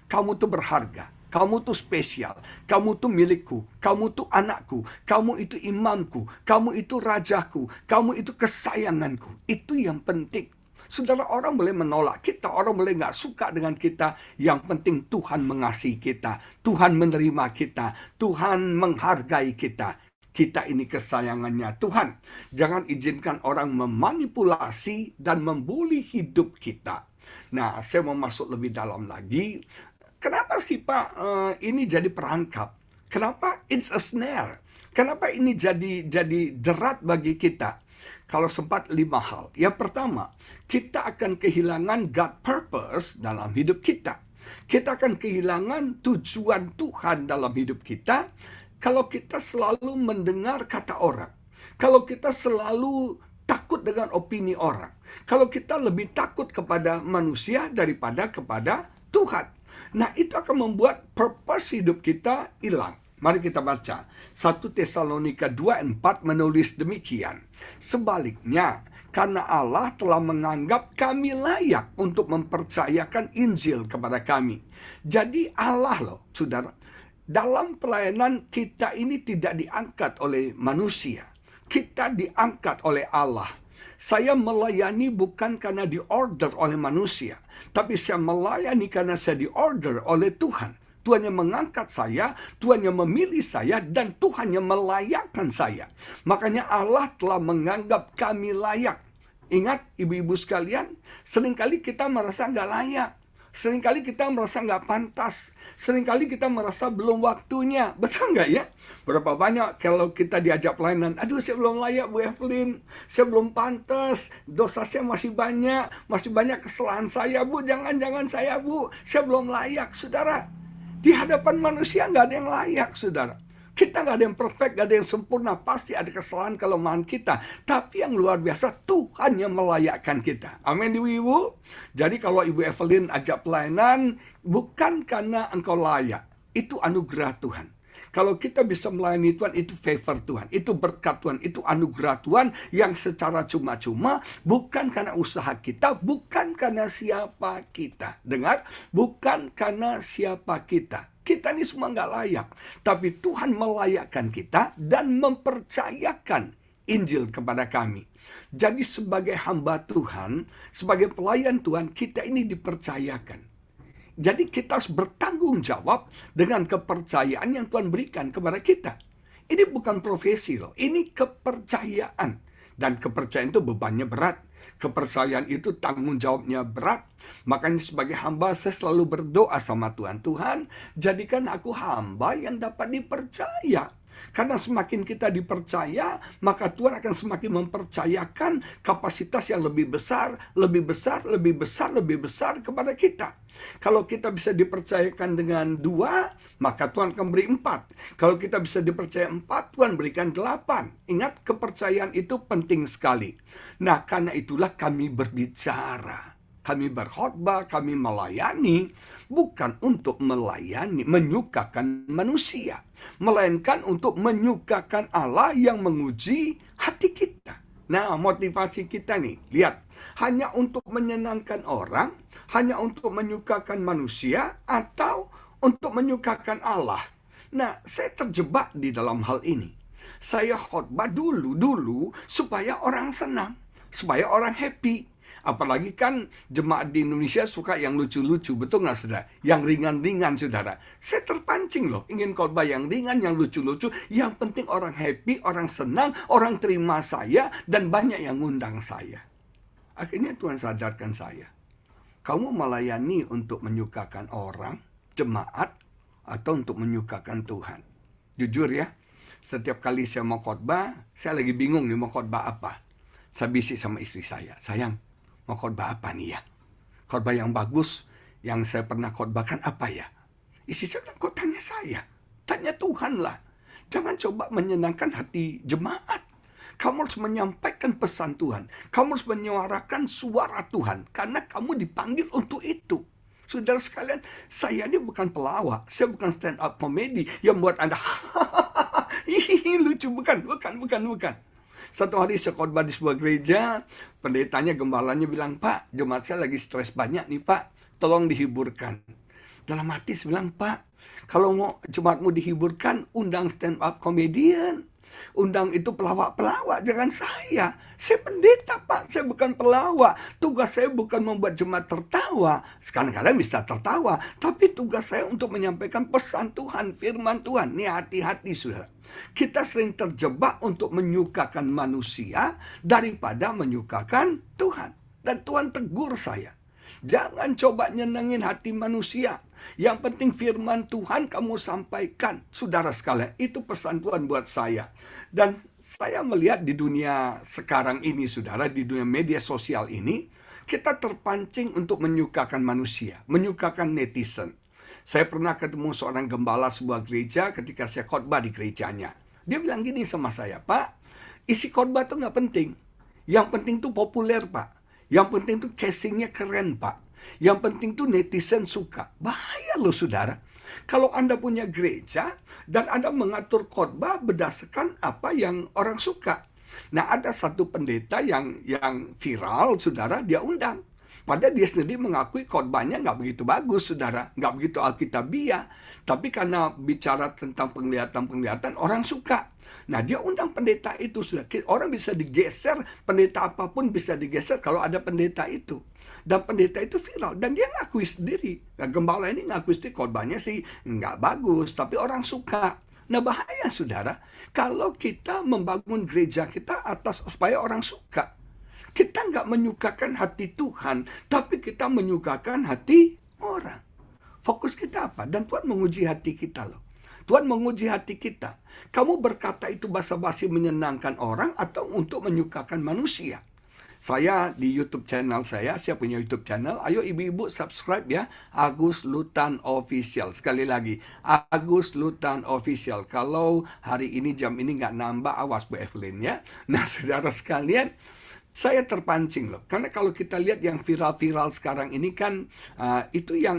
Speaker 3: Kamu tuh berharga, kamu tuh spesial, kamu tuh milikku, kamu tuh anakku, kamu itu imamku, kamu itu rajaku, kamu itu kesayanganku. Itu yang penting. Saudara, orang boleh menolak kita, orang boleh nggak suka dengan kita. Yang penting Tuhan mengasihi kita, Tuhan menerima kita, Tuhan menghargai kita. Kita ini kesayangannya Tuhan. Jangan izinkan orang memanipulasi dan membuli hidup kita. Nah, saya mau masuk lebih dalam lagi. Kenapa sih Pak ini jadi perangkap? Kenapa it's a snare? Kenapa ini jadi jerat bagi kita? Kalau sempat 5 hal. Yang pertama, kita akan kehilangan God purpose dalam hidup kita. Kita akan kehilangan tujuan Tuhan dalam hidup kita kalau kita selalu mendengar kata orang. Kalau kita selalu takut dengan opini orang. Kalau kita lebih takut kepada manusia daripada kepada Tuhan. Nah, itu akan membuat purpose hidup kita hilang. Mari kita baca. 1 Tesalonika 2:4 menulis demikian. Sebaliknya, karena Allah telah menganggap kami layak untuk mempercayakan Injil kepada kami. Jadi Allah loh, saudara. Dalam pelayanan kita ini tidak diangkat oleh manusia. Kita diangkat oleh Allah. Saya melayani bukan karena diorder oleh manusia. Tapi saya melayani karena saya diorder oleh Tuhan. Tuhan yang mengangkat saya, Tuhan yang memilih saya, dan Tuhan yang melayakkan saya. Makanya Allah telah menganggap kami layak. Ingat ibu-ibu sekalian, seringkali kita merasa nggak layak. Seringkali kita merasa nggak pantas. Seringkali kita merasa belum waktunya. Betul nggak ya? Berapa banyak kalau kita diajak pelayanan, aduh saya belum layak Bu Evelyn. Saya belum pantas. Dosa saya masih banyak. Masih banyak kesalahan saya Bu. Jangan saya Bu. Saya belum layak. Saudara, di hadapan manusia nggak ada yang layak saudara. Kita nggak ada yang perfect, nggak ada yang sempurna. Pasti ada kesalahan, kelemahan kita. Tapi yang luar biasa, Tuhan yang melayakkan kita. Amin, ibu-ibu. Jadi kalau Ibu Evelyn ajak pelayanan, bukan karena engkau layak. Itu anugerah Tuhan. Kalau kita bisa melayani Tuhan, itu favor Tuhan. Itu berkat Tuhan, itu anugerah Tuhan yang secara cuma-cuma, bukan karena usaha kita, bukan karena siapa kita. Dengar, bukan karena siapa kita. Kita ini semua nggak layak. Tapi Tuhan melayakkan kita dan mempercayakan Injil kepada kami. Jadi sebagai hamba Tuhan, sebagai pelayan Tuhan, kita ini dipercayakan. Jadi kita harus bertanggung jawab dengan kepercayaan yang Tuhan berikan kepada kita. Ini bukan profesi loh, ini kepercayaan. Dan kepercayaan itu bebannya berat. Kepercayaan itu tanggung jawabnya berat. Makanya sebagai hamba saya selalu berdoa sama Tuhan. Tuhan, jadikan aku hamba yang dapat dipercaya. Karena semakin kita dipercaya, maka Tuhan akan semakin mempercayakan kapasitas yang lebih besar, lebih besar, lebih besar, lebih besar kepada kita. Kalau kita bisa dipercayakan dengan 2, maka Tuhan akan beri 4. Kalau kita bisa dipercaya 4, Tuhan berikan 8. Ingat, kepercayaan itu penting sekali. Nah, karena itulah kami berbicara. Kami berkhotbah, kami melayani, bukan untuk melayani, menyukakan manusia. Melainkan untuk menyukakan Allah yang menguji hati kita. Nah, motivasi kita nih, lihat. Hanya untuk menyenangkan orang, hanya untuk menyukakan manusia, atau untuk menyukakan Allah. Nah, saya terjebak di dalam hal ini. Saya khotbah dulu supaya orang senang, supaya orang happy. Apalagi kan jemaat di Indonesia suka yang lucu-lucu, betul nggak saudara? Yang ringan-ringan saudara. Saya terpancing loh, ingin khotbah yang ringan, yang lucu-lucu. Yang penting orang happy, orang senang, orang terima saya, dan banyak yang ngundang saya. Akhirnya Tuhan sadarkan saya. Kamu melayani untuk menyukakan orang, jemaat, atau untuk menyukakan Tuhan? Jujur ya, setiap kali saya mau khotbah, saya lagi bingung nih mau khotbah apa. Saya bisik sama istri saya, sayang, mau khotbah apa nih ya? Khotbah yang bagus, yang saya pernah khotbahkan apa ya? Istri saya bilang, kok tanya saya? Tanya Tuhan lah. Jangan coba menyenangkan hati jemaat. Kamu harus menyampaikan pesan Tuhan. Kamu harus menyuarakan suara Tuhan. Karena kamu dipanggil untuk itu. Saudara sekalian, saya ini bukan pelawak. Saya bukan stand up comedy yang buat Anda lucu. Bukan. Satu hari saya khotbah di sebuah gereja, pendetanya, gembalanya bilang, Pak, jemaat saya lagi stres banyak nih Pak, tolong dihiburkan. Dalam hati saya bilang, Pak, kalau mau jemaatmu dihiburkan, undang stand up comedian. Undang itu pelawak-pelawak, jangan saya. Saya pendeta Pak, saya bukan pelawak. Tugas saya bukan membuat jemaat tertawa. Kadang-kadang bisa tertawa, tapi tugas saya untuk menyampaikan pesan Tuhan, firman Tuhan. Nih hati-hati saudara. Kita sering terjebak untuk menyukakan manusia daripada menyukakan Tuhan. Dan Tuhan tegur saya. Jangan coba nyenengin hati manusia. Yang penting firman Tuhan kamu sampaikan. Saudara sekalian, itu pesan Tuhan buat saya. Dan saya melihat di dunia sekarang ini, saudara, di dunia media sosial ini, kita terpancing untuk menyukakan manusia, menyukakan netizen. Saya pernah ketemu seorang gembala sebuah gereja ketika saya khotbah di gerejanya. Dia bilang gini sama saya, Pak, isi khotbah itu nggak penting. Yang penting tuh populer, Pak. Yang penting tuh casingnya keren, Pak. Yang penting tuh netizen suka. Bahaya loh, saudara. Kalau Anda punya gereja dan Anda mengatur khotbah berdasarkan apa yang orang suka. Nah, ada satu pendeta yang viral, saudara, dia undang. Padahal dia sendiri mengakui khotbahnya nggak begitu bagus, saudara. Nggak begitu alkitabiah. Tapi karena bicara tentang penglihatan-penglihatan, orang suka. Nah, dia undang pendeta itu, sudah. Orang bisa digeser, pendeta apapun bisa digeser kalau ada pendeta itu. Dan pendeta itu viral. Dan dia ngakui sendiri. Nah, gembala ini ngakui sendiri, khotbahnya sih nggak bagus. Tapi orang suka. Nah, bahaya, saudara. Kalau kita membangun gereja kita atas supaya orang suka. Kita nggak menyukakan hati Tuhan, tapi kita menyukakan hati orang. Fokus kita apa? Dan Tuhan menguji hati kita loh. Tuhan menguji hati kita. Kamu berkata itu basa-basi menyenangkan orang atau untuk menyukakan manusia? Saya di YouTube channel saya punya YouTube channel. Ayo ibu-ibu subscribe ya, Agus Lutan Official. Sekali lagi, Agus Lutan Official. Kalau hari ini jam ini nggak nambah, awas Bu Evelyn ya. Nah, saudara sekalian, saya terpancing loh, karena kalau kita lihat yang viral-viral sekarang ini kan itu yang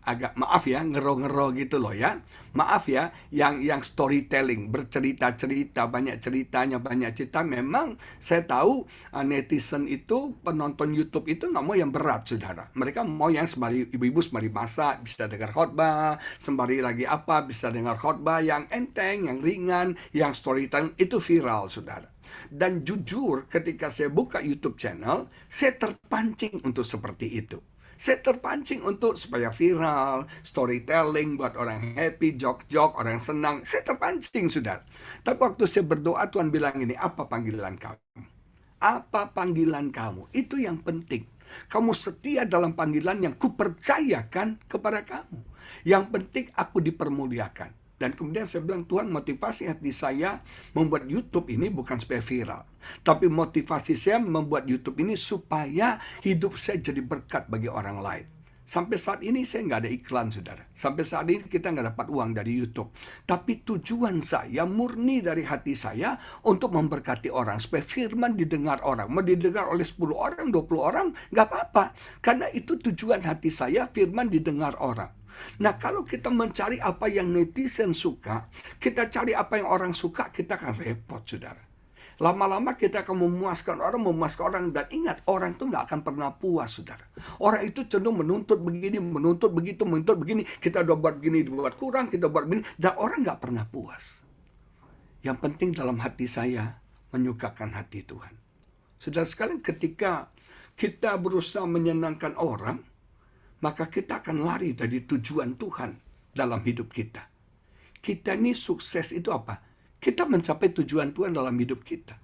Speaker 3: agak maaf ya, ngero-ngero gitu loh ya. Maaf ya, yang storytelling, bercerita-cerita, banyak ceritanya, banyak cerita. Memang saya tahu netizen itu, penonton YouTube itu nggak mau yang berat, saudara. Mereka mau yang sembari ibu-ibu sembari masak bisa dengar khotbah, sembari lagi apa bisa dengar khotbah yang enteng, yang ringan, yang storytelling itu viral, saudara. Dan jujur ketika saya buka YouTube channel, saya terpancing untuk seperti itu. Saya terpancing untuk supaya viral, storytelling buat orang happy, jok-jok, orang senang. Saya terpancing, saudara. Tapi waktu saya berdoa, Tuhan bilang ini, apa panggilan kamu? Apa panggilan kamu? Itu yang penting. Kamu setia dalam panggilan yang kupercayakan kepada kamu. Yang penting aku dipermuliakan. Dan kemudian saya bilang, Tuhan, motivasi hati saya membuat YouTube ini bukan supaya viral. Tapi motivasi saya membuat YouTube ini supaya hidup saya jadi berkat bagi orang lain. Sampai saat ini saya nggak ada iklan, saudara. Sampai saat ini kita nggak dapat uang dari YouTube. Tapi tujuan saya murni dari hati saya untuk memberkati orang. Supaya firman didengar orang. Mau didengar oleh 10 orang, 20 orang, nggak apa-apa. Karena itu tujuan hati saya, firman didengar orang. Nah, kalau kita mencari apa yang netizen suka, kita cari apa yang orang suka, kita akan repot, saudara. Lama-lama kita akan memuaskan orang, dan ingat, orang itu nggak akan pernah puas, saudara. Orang itu cenderung menuntut begini, menuntut begitu, menuntut begini. Kita udah buat begini, buat kurang, kita buat begini, dan orang nggak pernah puas. Yang penting dalam hati saya, menyukakan hati Tuhan. Saudara sekalian, ketika kita berusaha menyenangkan orang, maka kita akan lari dari tujuan Tuhan dalam hidup kita. Kita ini sukses itu apa? Kita mencapai tujuan Tuhan dalam hidup kita.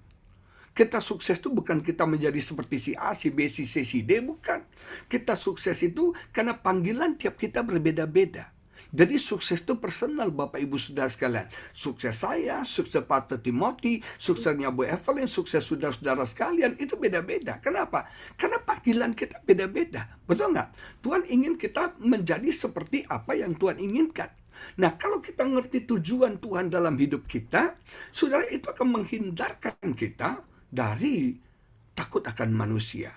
Speaker 3: Kita sukses itu bukan kita menjadi seperti si A, si B, si C, si D, bukan. Kita sukses itu karena panggilan tiap kita berbeda-beda. Jadi sukses itu personal, Bapak Ibu Saudara sekalian. Sukses saya, sukses Pastor Timothy, suksesnya Bu Evelyn, sukses saudara-saudara sekalian, itu beda-beda. Kenapa? Karena panggilan kita beda-beda. Betul nggak? Tuhan ingin kita menjadi seperti apa yang Tuhan inginkan. Nah, kalau kita ngerti tujuan Tuhan dalam hidup kita, saudara, itu akan menghindarkan kita dari takut akan manusia.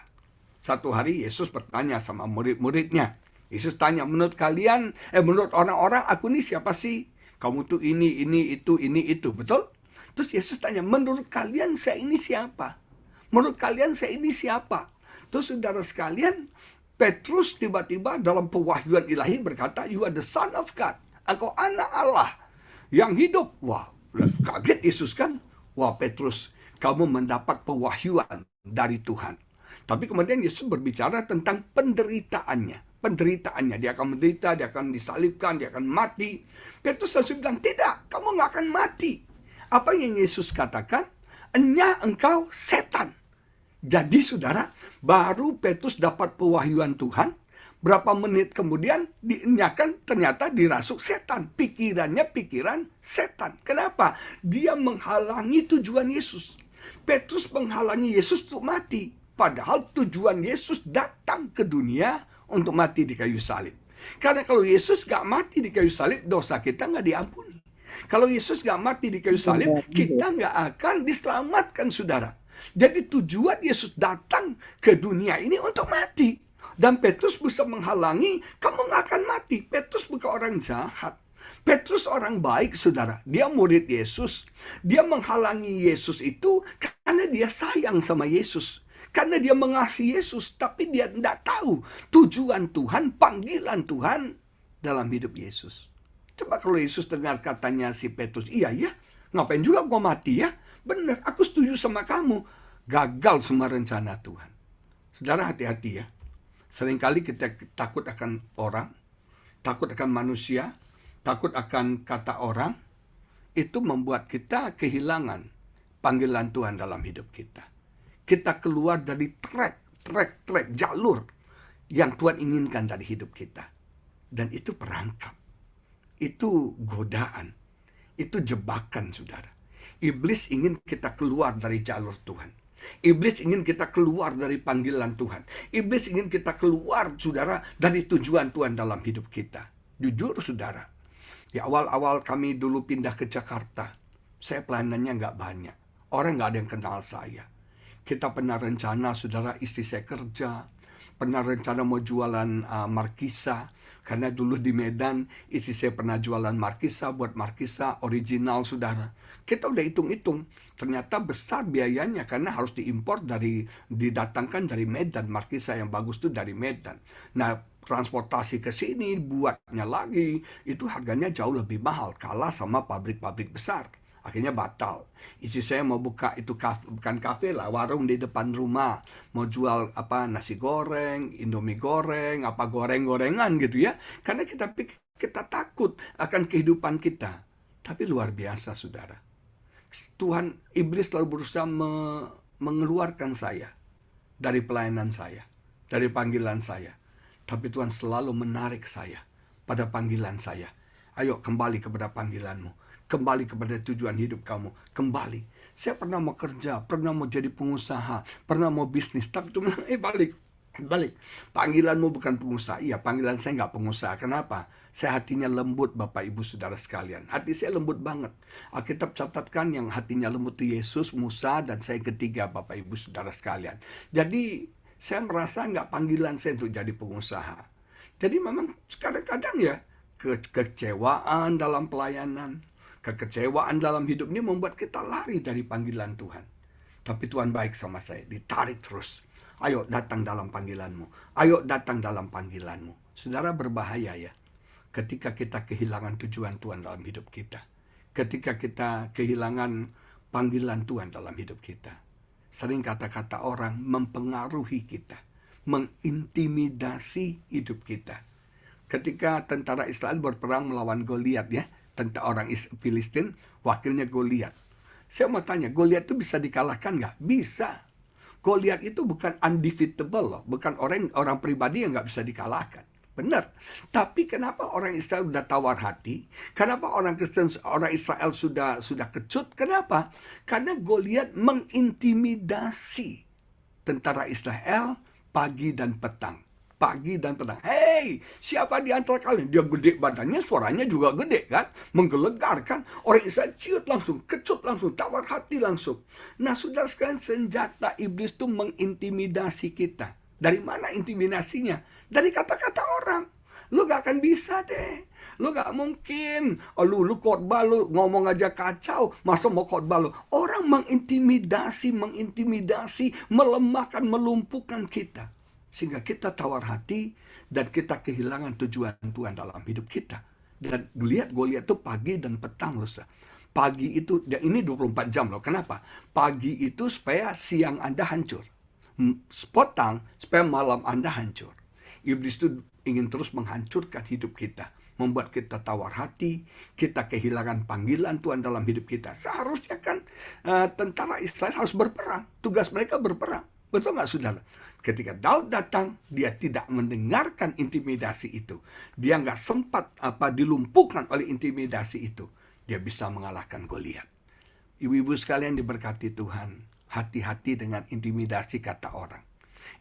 Speaker 3: Satu hari Yesus bertanya sama murid-muridnya. Yesus tanya, menurut kalian, menurut orang-orang, aku ini siapa sih? Kamu tuh ini, itu, betul? Terus Yesus tanya, menurut kalian saya ini siapa? Menurut kalian saya ini siapa? Terus saudara sekalian, Petrus tiba-tiba dalam pewahyuan ilahi berkata, you are the son of God. Engkau anak Allah yang hidup. Wah, kaget Yesus kan? Wah, Petrus, kamu mendapat pewahyuan dari Tuhan. Tapi kemudian Yesus berbicara tentang penderitaannya. Dia akan menderita, dia akan disalibkan, dia akan mati. Petrus langsung bilang, tidak, kamu nggak akan mati. Apa yang Yesus katakan? Engkau setan. Jadi saudara, baru Petrus dapat pewahyuan Tuhan. Berapa menit kemudian diinyakan ternyata dirasuk setan. Pikirannya pikiran setan. Kenapa? Dia menghalangi tujuan Yesus. Petrus menghalangi Yesus untuk mati. Padahal tujuan Yesus datang ke dunia untuk mati di kayu salib. Karena kalau Yesus gak mati di kayu salib, dosa kita gak diampuni. Kalau Yesus gak mati di kayu salib, kita gak akan diselamatkan, saudara. Jadi tujuan Yesus datang ke dunia ini untuk mati. Dan Petrus bisa menghalangi, kamu gak akan mati. Petrus bukan orang jahat. Petrus orang baik, saudara. Dia murid Yesus. Dia menghalangi Yesus itu karena dia sayang sama Yesus. Karena dia mengasihi Yesus, tapi dia tidak tahu tujuan Tuhan, panggilan Tuhan dalam hidup Yesus. Coba kalau Yesus dengar katanya si Petrus, iya ya, ngapain juga gua mati ya? Benar, aku setuju sama kamu. Gagal semua rencana Tuhan. Saudara, hati-hati ya. Seringkali kita takut akan orang, takut akan manusia, takut akan kata orang. Itu membuat kita kehilangan panggilan Tuhan dalam hidup kita. Kita keluar dari track, jalur yang Tuhan inginkan dari hidup kita. Dan itu perangkap. Itu godaan. Itu jebakan, saudara. Iblis ingin kita keluar dari jalur Tuhan. Iblis ingin kita keluar dari panggilan Tuhan. Iblis ingin kita keluar, saudara, dari tujuan Tuhan dalam hidup kita. Jujur, saudara, di awal-awal kami dulu pindah ke Jakarta, saya pelayanannya nggak banyak. Orang nggak ada yang kenal saya. Kita pernah rencana, saudara, istri saya kerja. Pernah rencana mau jualan markisa. Karena dulu di Medan, istri saya pernah jualan markisa, buat markisa original, saudara. Kita udah hitung-hitung. Ternyata besar biayanya karena harus didatangkan dari Medan. Markisa yang bagus itu dari Medan. Nah, transportasi ke sini, buatnya lagi, itu harganya jauh lebih mahal. Kalah sama pabrik-pabrik besar. Akhirnya batal. Istri saya mau buka itu bukan kafe lah, warung di depan rumah. Mau jual nasi goreng, indomie goreng, goreng-gorengan gitu ya. Karena kita takut akan kehidupan kita. Tapi luar biasa, saudara. Iblis selalu berusaha mengeluarkan saya dari pelayanan saya, dari panggilan saya. Tapi Tuhan selalu menarik saya pada panggilan saya. Ayo kembali kepada panggilanmu. Kembali kepada tujuan hidup kamu. Kembali. Saya pernah mau kerja, pernah mau jadi pengusaha, pernah mau bisnis. Tapi Tuhan bilang, balik. Panggilanmu bukan pengusaha. Iya, panggilan saya nggak pengusaha. Kenapa? Saya hatinya lembut, Bapak Ibu Saudara sekalian. Hati saya lembut banget. Alkitab catatkan yang hatinya lembut itu Yesus, Musa, dan saya ketiga, Bapak Ibu Saudara sekalian. Jadi saya merasa nggak panggilan saya untuk jadi pengusaha. Jadi memang kadang-kadang ya, kekecewaan dalam pelayanan, kekecewaan dalam hidup ini membuat kita lari dari panggilan Tuhan. Tapi Tuhan baik sama saya, ditarik terus. Ayo datang dalam panggilanmu. Ayo datang dalam panggilanmu. Saudara, berbahaya ya ketika kita kehilangan tujuan Tuhan dalam hidup kita. Ketika kita kehilangan panggilan Tuhan dalam hidup kita. Sering kata-kata orang mempengaruhi kita, mengintimidasi hidup kita. Ketika tentara Israel berperang melawan Goliat ya, tentara orang Filistin, wakilnya Goliat. Saya mau tanya, Goliat itu bisa dikalahkan nggak? Bisa. Goliat itu bukan undefeatable loh, bukan orang pribadi yang nggak bisa dikalahkan. Benar. Tapi kenapa orang Israel sudah tawar hati? Kenapa orang Kristen, orang Israel sudah kecut? Kenapa? Karena Goliat mengintimidasi tentara Israel pagi dan petang. Pagi dan petang. Hei, siapa di antara kalian? Dia gede badannya, suaranya juga gede kan? Menggelegar kan? Orang Israel ciut langsung, kecut langsung, tawar hati langsung. Nah, saudara sekalian, senjata iblis itu mengintimidasi kita. Dari mana intimidasinya? Dari kata-kata orang. Lu gak akan bisa deh. Lu gak mungkin. Lu khotbah, lu ngomong aja kacau. Masa mau khotbah lu? Orang mengintimidasi, melemahkan, melumpuhkan kita. Sehingga kita tawar hati dan kita kehilangan tujuan Tuhan dalam hidup kita. Dan lihat Goliat itu pagi dan petang loh. Pagi itu, ini 24 jam loh. Kenapa? Pagi itu supaya siang Anda hancur. Petang supaya malam Anda hancur. Iblis itu ingin terus menghancurkan hidup kita. Membuat kita tawar hati, kita kehilangan panggilan Tuhan dalam hidup kita. Seharusnya kan tentara Israel harus berperang. Tugas mereka berperang. Betul nggak, saudara? Ketika Daud datang, dia tidak mendengarkan intimidasi itu. Dia nggak sempat dilumpuhkan oleh intimidasi itu. Dia bisa mengalahkan Goliat. Ibu-ibu sekalian diberkati Tuhan. Hati-hati dengan intimidasi kata orang.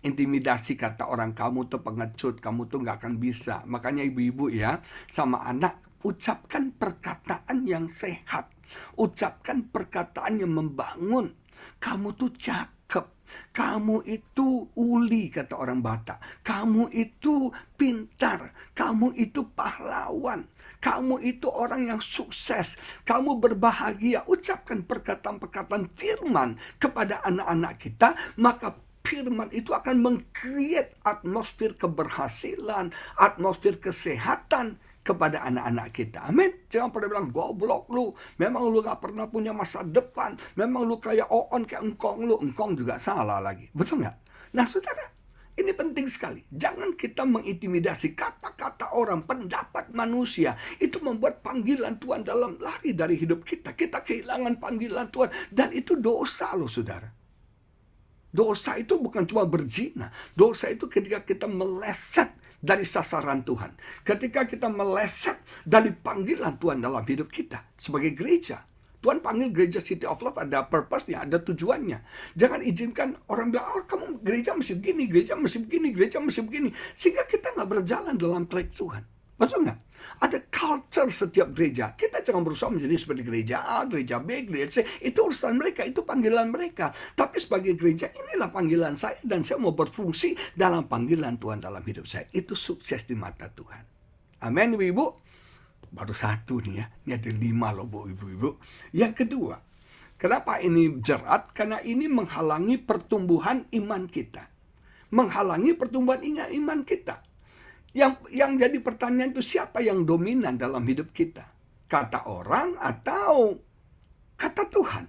Speaker 3: Intimidasi kata orang, kamu tuh pengecut, kamu tuh nggak akan bisa. Makanya ibu-ibu ya, sama anak, ucapkan perkataan yang sehat. Ucapkan perkataan yang membangun. Kamu tuh cakep. Kamu itu uli, kata orang Batak. Kamu itu pintar. Kamu itu pahlawan. Kamu itu orang yang sukses. Kamu berbahagia. Ucapkan perkataan-perkataan firman kepada anak-anak kita. Maka firman itu akan meng-create atmosfer keberhasilan, atmosfer kesehatan kepada anak-anak kita. Amin. Jangan pernah bilang, goblok lu. Memang lu gak pernah punya masa depan. Memang lu kayak Oon, kayak engkong lu. Engkong juga salah lagi. Betul gak? Nah, saudara, ini penting sekali. Jangan kita mengintimidasi kata-kata orang, pendapat manusia. Itu membuat panggilan Tuhan dalam lari dari hidup kita. Kita kehilangan panggilan Tuhan. Dan itu dosa loh, saudara. Dosa itu bukan cuma berzina. Dosa itu ketika kita meleset dari sasaran Tuhan. Ketika kita meleset dari panggilan Tuhan dalam hidup kita sebagai gereja. Tuhan panggil gereja City of Love, ada purpose-nya, ada tujuannya. Jangan izinkan orang bilang, oh kamu gereja mesti begini, gereja mesti begini, gereja mesti begini. Sehingga kita nggak berjalan dalam track Tuhan. Betul nggak? Ada culture setiap gereja. Kita jangan berusaha menjadi seperti gereja A, gereja B, gereja C. Itu urusan mereka, itu panggilan mereka. Tapi sebagai gereja, inilah panggilan saya. Dan saya mau berfungsi dalam panggilan Tuhan dalam hidup saya. Itu sukses di mata Tuhan. Amin, Ibu-Ibu. Baru satu nih ya. Ini ada 5 loh, Bu, Ibu-Ibu. Yang kedua, kenapa ini jerat? Karena ini menghalangi pertumbuhan iman kita. Menghalangi pertumbuhan iman kita. Yang jadi pertanyaan itu siapa yang dominan dalam hidup kita? Kata orang atau kata Tuhan?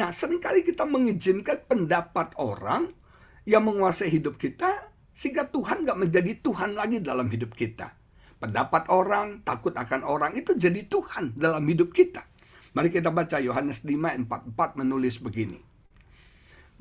Speaker 3: Nah, seringkali kita mengizinkan pendapat orang yang menguasai hidup kita, sehingga Tuhan nggak menjadi Tuhan lagi dalam hidup kita. Pendapat orang, takut akan orang, itu jadi Tuhan dalam hidup kita. Mari kita baca Yohanes 5:44 menulis begini.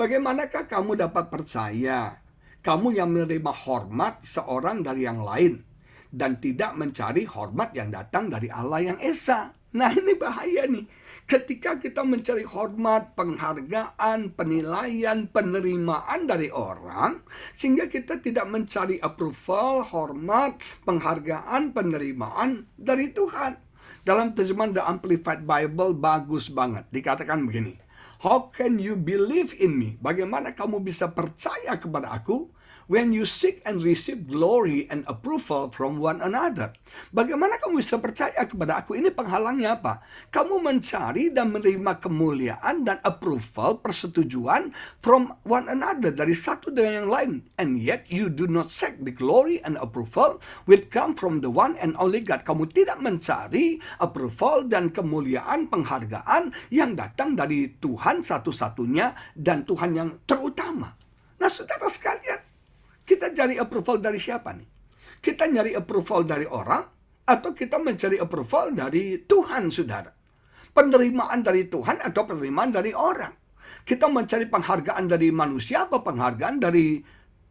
Speaker 3: Bagaimanakah kamu dapat percaya? Kamu yang menerima hormat seorang dari yang lain dan tidak mencari hormat yang datang dari Allah yang Esa. Nah, ini bahaya nih. Ketika kita mencari hormat, penghargaan, penilaian, penerimaan dari orang, sehingga kita tidak mencari approval, hormat, penghargaan, penerimaan dari Tuhan. Dalam terjemahan The Amplified Bible bagus banget. Dikatakan begini. How can you believe in me? Bagaimana kamu bisa percaya kepada aku when you seek and receive glory and approval from one another? Bagaimana kamu bisa percaya kepada aku? Ini penghalangnya apa? Kamu mencari dan menerima kemuliaan dan approval, persetujuan from one another, dari satu dengan yang lain. And yet you do not seek the glory and approval which come from the one and only God. Kamu tidak mencari approval dan kemuliaan, penghargaan yang datang dari Tuhan satu-satunya dan Tuhan yang terutama. Nah, saudara sekalian, kita cari approval dari siapa nih? Kita nyari approval dari orang atau kita mencari approval dari Tuhan, saudara? Penerimaan dari Tuhan atau penerimaan dari orang? Kita mencari penghargaan dari manusia atau penghargaan dari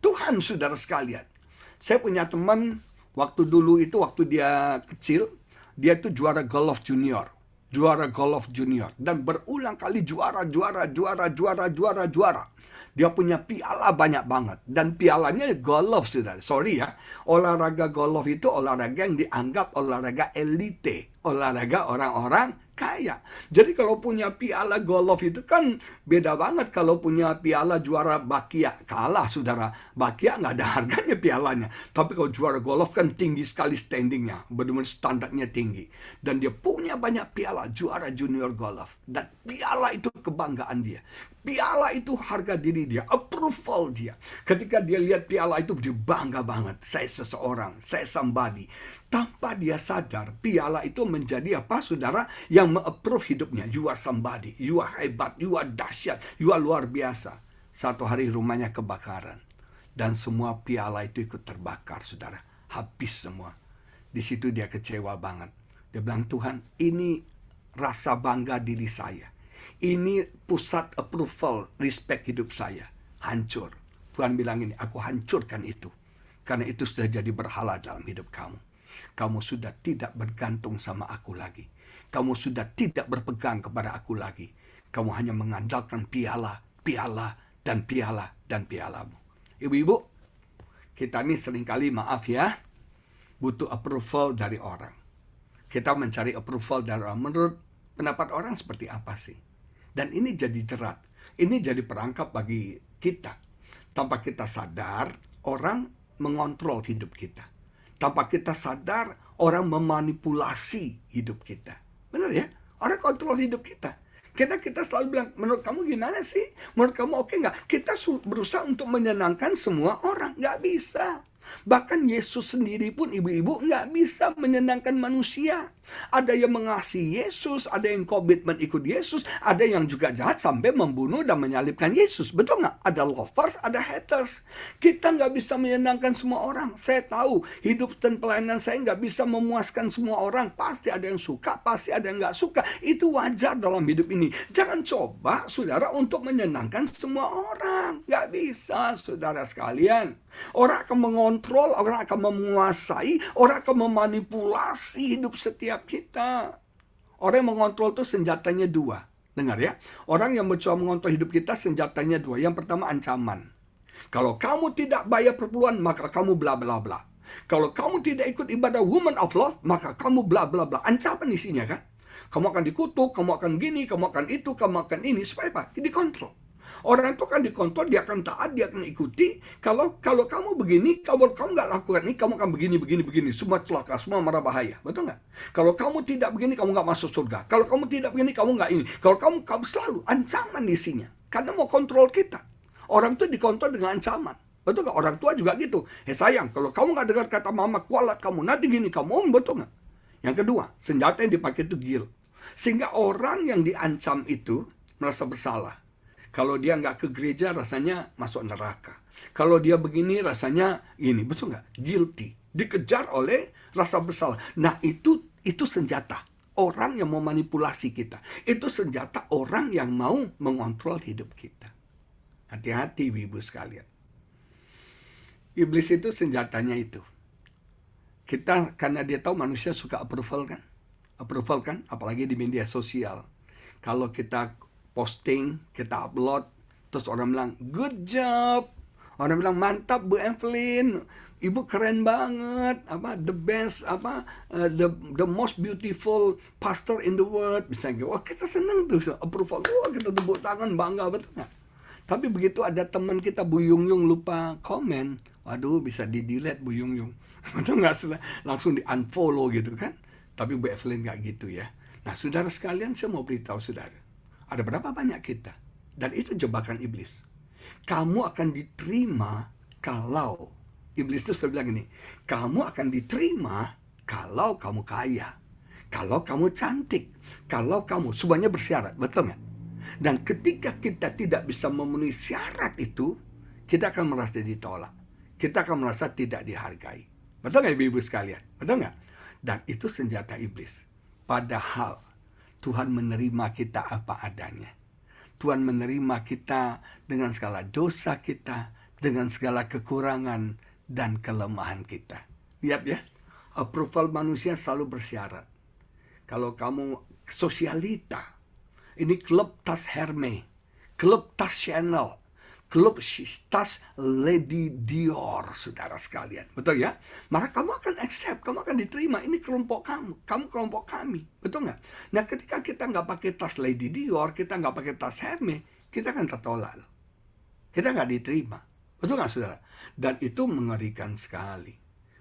Speaker 3: Tuhan, saudara sekalian? Saya punya teman, waktu dulu itu, waktu dia kecil, dia itu juara golf junior. Dan berulang kali juara. Dia punya piala banyak banget. Dan pialanya golf, saudara. Sorry ya, olahraga golf itu olahraga yang dianggap olahraga elite. Olahraga orang-orang kaya. Jadi kalau punya piala golf itu kan beda banget kalau punya piala juara bakia. Kalah, saudara. Bakia nggak ada harganya pialanya. Tapi kalau juara golf kan tinggi sekali standingnya. Benar-benar standarnya tinggi. Dan dia punya banyak piala juara junior golf. Dan piala itu kebanggaan dia. Piala itu harga diri dia, approval dia. Ketika dia lihat piala itu, dia bangga banget. Saya seseorang, saya somebody. Tanpa dia sadar, piala itu menjadi apa, saudara? Yang me-approve hidupnya. You are somebody, you are hebat, you are dahsyat, you are luar biasa. Satu hari rumahnya kebakaran. Dan semua piala itu ikut terbakar, saudara. Habis semua. Di situ dia kecewa banget. Dia bilang, Tuhan, ini rasa bangga diri saya. Ini pusat approval, respect hidup saya. Hancur. Tuhan bilang ini, aku hancurkan itu. Karena itu sudah jadi berhala dalam hidup kamu. Kamu sudah tidak bergantung sama aku lagi. Kamu sudah tidak berpegang kepada aku lagi. Kamu hanya mengandalkan piala, dan pialamu. Ibu-ibu, kita ini seringkali, maaf ya, butuh approval dari orang. Kita mencari approval dari orang. Menurut pendapat orang seperti apa sih? Dan ini jadi jerat. Ini jadi perangkap bagi kita. Tanpa kita sadar, orang mengontrol hidup kita. Tanpa kita sadar, orang memanipulasi hidup kita. Benar ya? Orang kontrol hidup kita. Kita selalu bilang, menurut kamu gimana sih? Menurut kamu oke nggak? Kita berusaha untuk menyenangkan semua orang. Nggak bisa. Bahkan Yesus sendiri pun ibu-ibu nggak bisa menyenangkan manusia. Ada yang mengasihi Yesus, ada yang komitmen ikut Yesus, ada yang juga jahat sampai membunuh dan menyalibkan Yesus. Betul nggak? Ada lovers, ada haters. Kita nggak bisa menyenangkan semua orang. Saya tahu hidup dan pelayanan saya nggak bisa memuaskan semua orang. Pasti ada yang suka, pasti ada yang nggak suka. Itu wajar dalam hidup ini. Jangan coba saudara untuk menyenangkan semua orang. Nggak bisa saudara sekalian. Orang akan mengontrol, orang akan menguasai, orang akan memanipulasi hidup setiap kita. Orang yang mengontrol itu senjatanya dua. Dengar ya, orang yang mencoba mengontrol hidup kita senjatanya dua. Yang pertama ancaman. Kalau kamu tidak bayar perpuluhan, maka kamu bla bla bla. Kalau kamu tidak ikut ibadah woman of love, maka kamu bla bla bla. Ancaman isinya kan? Kamu akan dikutuk, kamu akan gini, kamu akan itu, kamu akan ini. Supaya apa? Dikontrol. Orang itu kan dikontrol, dia akan taat, dia akan ikuti. Kalau kamu begini, kalau kamu nggak lakukan ini, kamu akan begini. Semua celaka, semua marah bahaya. Betul nggak? Kalau kamu tidak begini, kamu nggak masuk surga. Kalau kamu tidak begini, kamu nggak ini. Kalau kamu selalu ancaman isinya. Karena mau kontrol kita. Orang itu dikontrol dengan ancaman. Betul nggak? Orang tua juga gitu. Sayang, kalau kamu nggak dengar kata mama, kualat kamu, nanti gini kamu. Betul nggak? Yang kedua, senjata yang dipakai itu guilt. Sehingga orang yang diancam itu merasa bersalah. Kalau dia nggak ke gereja rasanya masuk neraka. Kalau dia begini rasanya ini, betul nggak? Guilty. Dikejar oleh rasa bersalah. Nah itu senjata orang yang mau manipulasi kita. Itu senjata orang yang mau mengontrol hidup kita. Hati-hati ibu sekalian. Iblis itu senjatanya itu. Kita karena dia tahu manusia suka approval kan? Approval kan? Apalagi di media sosial. Kalau kita posting, kita upload, terus orang bilang, good job. Orang bilang, mantap Bu Evelyn, Ibu keren banget, the best, the most beautiful pastor in the world. Misalnya, wah kita senang tuh, approval, wah kita tepuk tangan, bangga, betul nggak? Tapi begitu ada teman kita Bu Yung Yung lupa komen, waduh bisa di-delete Bu Yung Yung. Betul nggak? Langsung di-unfollow gitu kan? Tapi Bu Evelyn nggak gitu ya. Nah saudara sekalian, saya mau beritahu saudara. Ada berapa banyak kita? Dan itu jebakan iblis. Kamu akan diterima kalau, iblis itu selalu bilang gini, kamu akan diterima kalau kamu kaya, kalau kamu cantik, kalau kamu, semuanya bersyarat, betul nggak? Dan ketika kita tidak bisa memenuhi syarat itu, kita akan merasa ditolak. Kita akan merasa tidak dihargai. Betul nggak ibu-ibu sekalian? Betul nggak? Dan itu senjata iblis. Padahal Tuhan menerima kita apa adanya. Tuhan menerima kita dengan segala dosa kita, dengan segala kekurangan dan kelemahan kita. Lihat ya, approval manusia selalu bersyarat. Kalau kamu sosialita, ini klub tas Hermes, klub tas Chanel, klub tas Lady Dior, saudara sekalian. Betul ya? Maka kamu akan accept, kamu akan diterima. Ini kelompok kamu kelompok kami. Betul nggak? Nah ketika kita nggak pakai tas Lady Dior, kita nggak pakai tas Hermes, kita akan tertolak. Kita nggak diterima. Betul nggak saudara? Dan itu mengerikan sekali.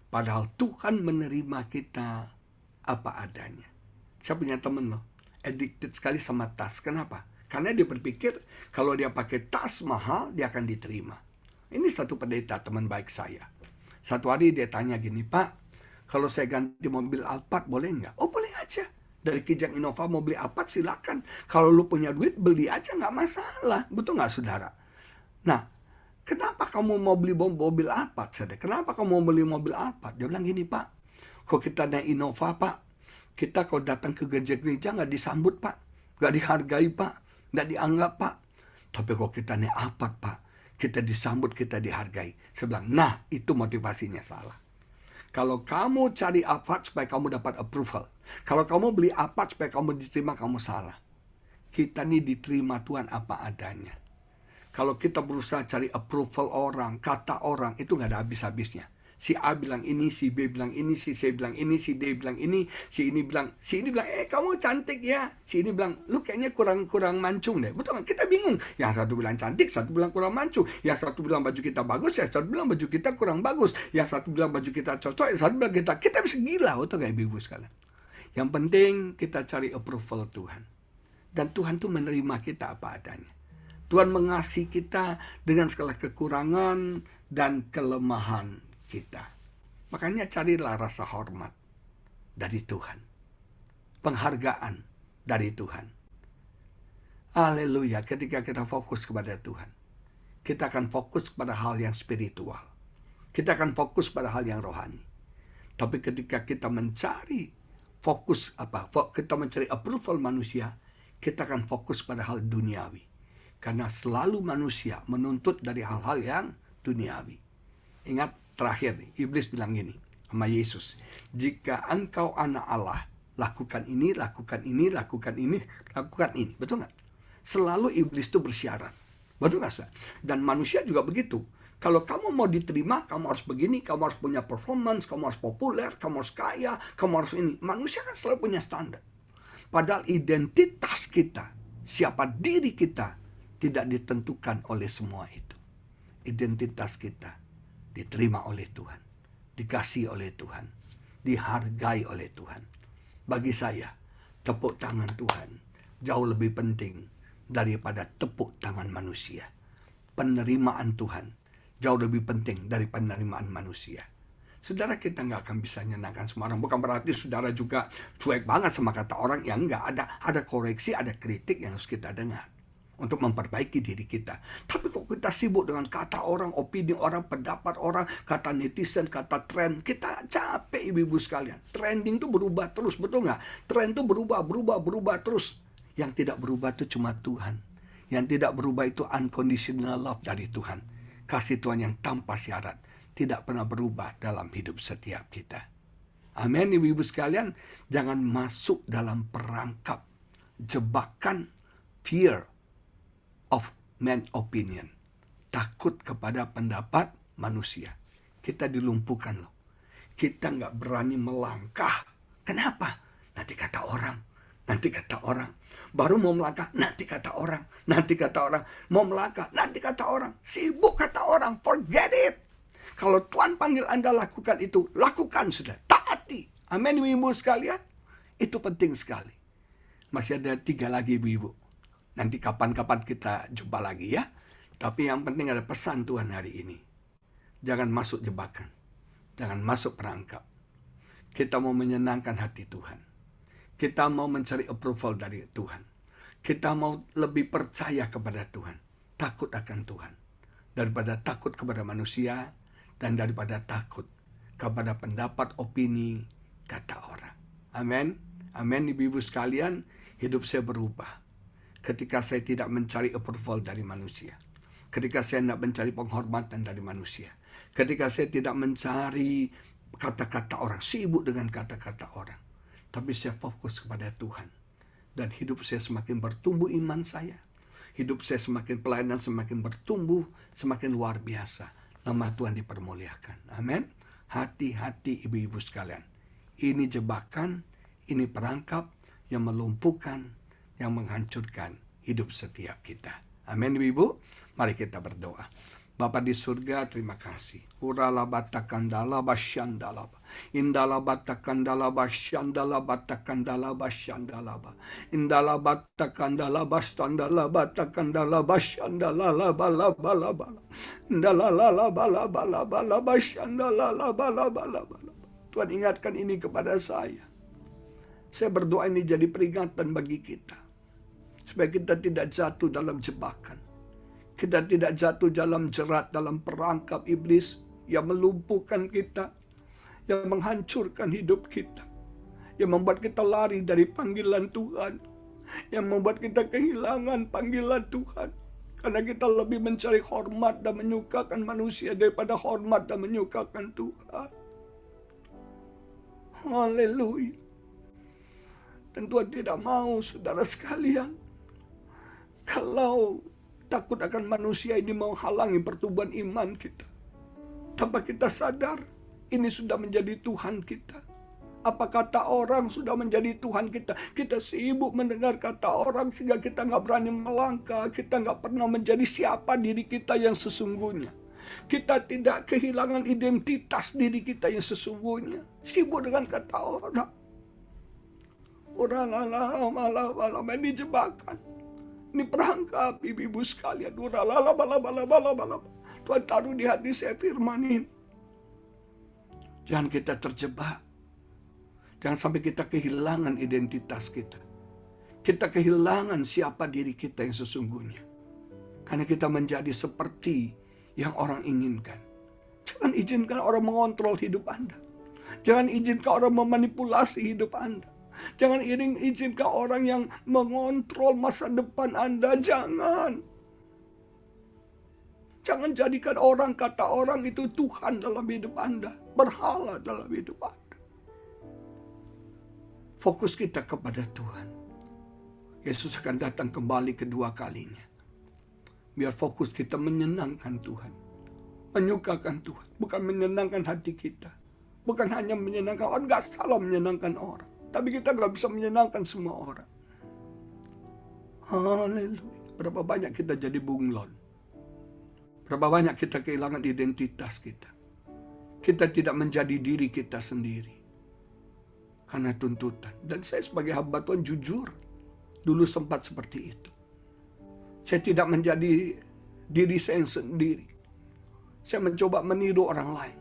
Speaker 3: Padahal Tuhan menerima kita apa adanya. Saya punya temen loh, addicted sekali sama tas. Kenapa? Karena dia berpikir kalau dia pakai tas mahal, dia akan diterima. Ini satu pendeta teman baik saya. Satu hari dia tanya gini, Pak, kalau saya ganti mobil Alphard boleh nggak? Oh boleh aja. Dari Kijang Innova mau beli Alphard silakan. Kalau lu punya duit beli aja nggak masalah. Betul nggak saudara? Nah, kenapa kamu mau beli mobil Alphard? Saudara? Kenapa kamu mau beli mobil Alphard? Dia bilang gini, Pak, kalau kita naik Innova, Pak, kita kalau datang ke gereja-gereja nggak disambut, Pak. Nggak dihargai, Pak. Nggak dianggap, Pak. Tapi kalau kita naik Alphard, Pak, kita disambut, kita dihargai. Saya bilang, nah itu motivasinya salah. Kalau kamu cari Alphard supaya kamu dapat approval. Kalau kamu beli Alphard supaya kamu diterima, kamu salah. Kita nih diterima Tuhan apa adanya. Kalau kita berusaha cari approval orang, kata orang, itu nggak ada habis-habisnya. Si A bilang ini, si B bilang ini, si C bilang ini, si D bilang ini, si ini bilang, kamu cantik ya. Si ini bilang, lu kayaknya kurang mancung deh. Betul kan? Kita bingung. Yang satu bilang cantik, satu bilang kurang mancung. Yang satu bilang baju kita bagus, yang satu bilang baju kita kurang bagus. Yang satu bilang baju kita cocok, yang satu bilang kita bisa gila. Betul kan ibu sekalian? Yang penting kita cari approval Tuhan. Dan Tuhan tuh menerima kita apa adanya. Tuhan mengasihi kita dengan segala kekurangan dan kelemahan kita. Makanya carilah rasa hormat dari Tuhan. Penghargaan dari Tuhan. Haleluya, ketika kita fokus kepada Tuhan, kita akan fokus pada hal yang spiritual. Kita akan fokus pada hal yang rohani. Tapi ketika kita mencari kita mencari approval manusia, kita akan fokus pada hal duniawi. Karena selalu manusia menuntut dari hal-hal yang duniawi. Ingat terakhir nih, iblis bilang gini sama Yesus, jika engkau anak Allah, lakukan ini, lakukan ini, lakukan ini, lakukan ini. Betul nggak? Selalu iblis itu bersyarat. Betul nggak, Sir? Dan manusia juga begitu. Kalau kamu mau diterima, kamu harus begini, kamu harus punya performance, kamu harus populer, kamu harus kaya, kamu harus ini. Manusia kan selalu punya standar. Padahal identitas kita, siapa diri kita, tidak ditentukan oleh semua itu. Identitas kita diterima oleh Tuhan, dikasih oleh Tuhan, dihargai oleh Tuhan. Bagi saya, tepuk tangan Tuhan jauh lebih penting daripada tepuk tangan manusia. Penerimaan Tuhan jauh lebih penting dari penerimaan manusia. Saudara, kita nggak akan bisa nyenangkan semua orang. Bukan berarti saudara juga cuek banget sama kata orang. Yang nggak ada koreksi, ada kritik yang harus kita dengar untuk memperbaiki diri kita. Tapi kok kita sibuk dengan kata orang, opini orang, pendapat orang, kata netizen, kata tren, kita capek ibu-ibu sekalian. Trending itu berubah terus, betul nggak? Tren itu berubah terus. Yang tidak berubah itu cuma Tuhan. Yang tidak berubah itu unconditional love dari Tuhan. Kasih Tuhan yang tanpa syarat, tidak pernah berubah dalam hidup setiap kita. Amin, ibu-ibu sekalian. Jangan masuk dalam perangkap jebakan fear of man opinion. Takut kepada pendapat manusia. Kita dilumpuhkan loh. Kita nggak berani melangkah. Kenapa? Nanti kata orang. Baru mau melangkah, nanti kata orang. Mau melangkah, nanti kata orang. Sibuk kata orang, forget it. Kalau Tuhan panggil Anda lakukan itu, lakukan sudah. Taati. Amin, ibu-ibu sekalian. Itu penting sekali. Masih ada 3 lagi ibu-ibu. Nanti kapan-kapan kita jumpa lagi ya. Tapi yang penting ada pesan Tuhan hari ini. Jangan masuk jebakan. Jangan masuk perangkap. Kita mau menyenangkan hati Tuhan. Kita mau mencari approval dari Tuhan. Kita mau lebih percaya kepada Tuhan. Takut akan Tuhan. Daripada takut kepada manusia. Dan daripada takut kepada pendapat, opini, kata orang. Amin. Amin, ibu-ibu sekalian. Hidup saya berubah. Ketika saya tidak mencari approval dari manusia. Ketika saya tidak mencari penghormatan dari manusia. Ketika saya tidak mencari kata-kata orang. Sibuk dengan kata-kata orang. Tapi saya fokus kepada Tuhan. Dan hidup saya semakin bertumbuh iman saya. Hidup saya semakin pelayanan, semakin bertumbuh, semakin luar biasa. Nama Tuhan dipermuliakan. Amin. Hati-hati ibu-ibu sekalian. Ini jebakan, ini perangkap yang melumpuhkan, yang menghancurkan hidup setiap kita. Amin ibu-ibu. Mari kita berdoa. Bapa di surga, terima kasih. Urala batakandala basyandalaba. Indala batakandala basyandala batakandala basyandalaba. Indala batakandala bastandala batakandala basyandala labalabalabala. Indala labalabalabala basyandala labalabalabala. Tuhan ingatkan ini kepada saya. Saya berdoa ini jadi peringatan bagi kita. Supaya kita tidak jatuh dalam jebakan. Kita tidak jatuh dalam jerat, dalam perangkap iblis yang melumpuhkan kita, yang menghancurkan hidup kita, yang membuat kita lari dari panggilan Tuhan, yang membuat kita kehilangan panggilan Tuhan. Karena kita lebih mencari hormat dan menyukakan manusia daripada hormat dan menyukakan Tuhan. Haleluya. Dan Tuhan tidak mau, saudara sekalian, kalau takut akan manusia ini menghalangi pertumbuhan iman kita. Tanpa kita sadar, ini sudah menjadi Tuhan kita. Apa kata orang sudah menjadi Tuhan kita. Kita sibuk mendengar kata orang sehingga kita nggak berani melangkah. Kita nggak pernah menjadi siapa diri kita yang sesungguhnya. Kita tidak kehilangan identitas diri kita yang sesungguhnya. Sibuk dengan kata orang. Orang ini jebakan. Ini perangkap ibu-ibu sekalian. Tuhan taruh di hati saya firman ini. Jangan kita terjebak. Jangan sampai kita kehilangan identitas kita. Kita kehilangan siapa diri kita yang sesungguhnya. Karena kita menjadi seperti yang orang inginkan. Jangan izinkan orang mengontrol hidup Anda. Jangan izinkan orang memanipulasi hidup Anda. Jangan izinkan orang yang mengontrol masa depan Anda. Jangan. Jangan jadikan orang, kata orang itu Tuhan dalam hidup Anda. Berhala dalam hidup Anda. Fokus kita kepada Tuhan. Yesus akan datang kembali kedua kalinya. Biar fokus kita menyenangkan Tuhan. Menyukakan Tuhan. Bukan menyenangkan hati kita. Bukan hanya menyenangkan orang. Gak salah menyenangkan orang. Tapi kita gak bisa menyenangkan semua orang. Haleluya. Berapa banyak kita jadi bunglon. Berapa banyak kita kehilangan identitas kita. Kita tidak menjadi diri kita sendiri. Karena tuntutan. Dan saya sebagai hamba Tuhan jujur. Dulu sempat seperti itu. Saya tidak menjadi diri saya sendiri. Saya mencoba meniru orang lain.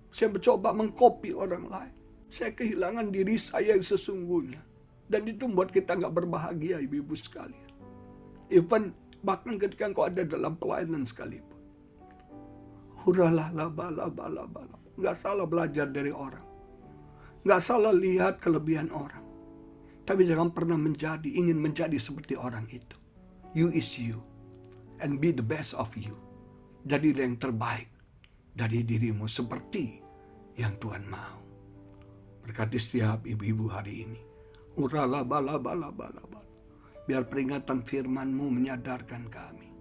Speaker 3: Saya mencoba mengkopi orang lain. Saya kehilangan diri saya yang sesungguhnya. Dan itu membuat kita gak berbahagia, ibu-ibu sekalian. Even bahkan ketika engkau ada dalam pelayanan sekalipun. Gak salah belajar dari orang. Gak salah lihat kelebihan orang. Tapi jangan pernah ingin menjadi seperti orang itu. You is you. And be the best of you. Jadilah yang terbaik dari dirimu seperti yang Tuhan mau. Berkati setiap ibu-ibu hari ini. Biar peringatan firman-Mu menyadarkan kami.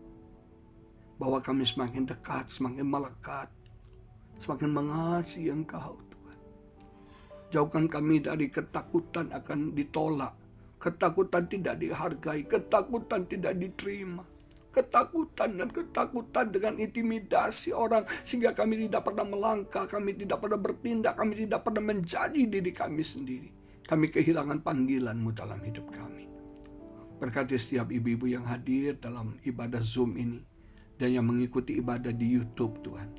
Speaker 3: Bahwa kami semakin dekat, semakin melekat. Semakin mengasihi Engkau Tuhan. Jauhkan kami dari ketakutan akan ditolak. Ketakutan tidak dihargai, ketakutan tidak diterima. Ketakutan dan ketakutan dengan intimidasi orang. Sehingga kami tidak pernah melangkah, kami tidak pernah bertindak, kami tidak pernah menjadi diri kami sendiri. Kami kehilangan panggilan-Mu dalam hidup kami. Berkati setiap ibu-ibu yang hadir dalam ibadah Zoom ini. Dan yang mengikuti ibadah di YouTube Tuhan.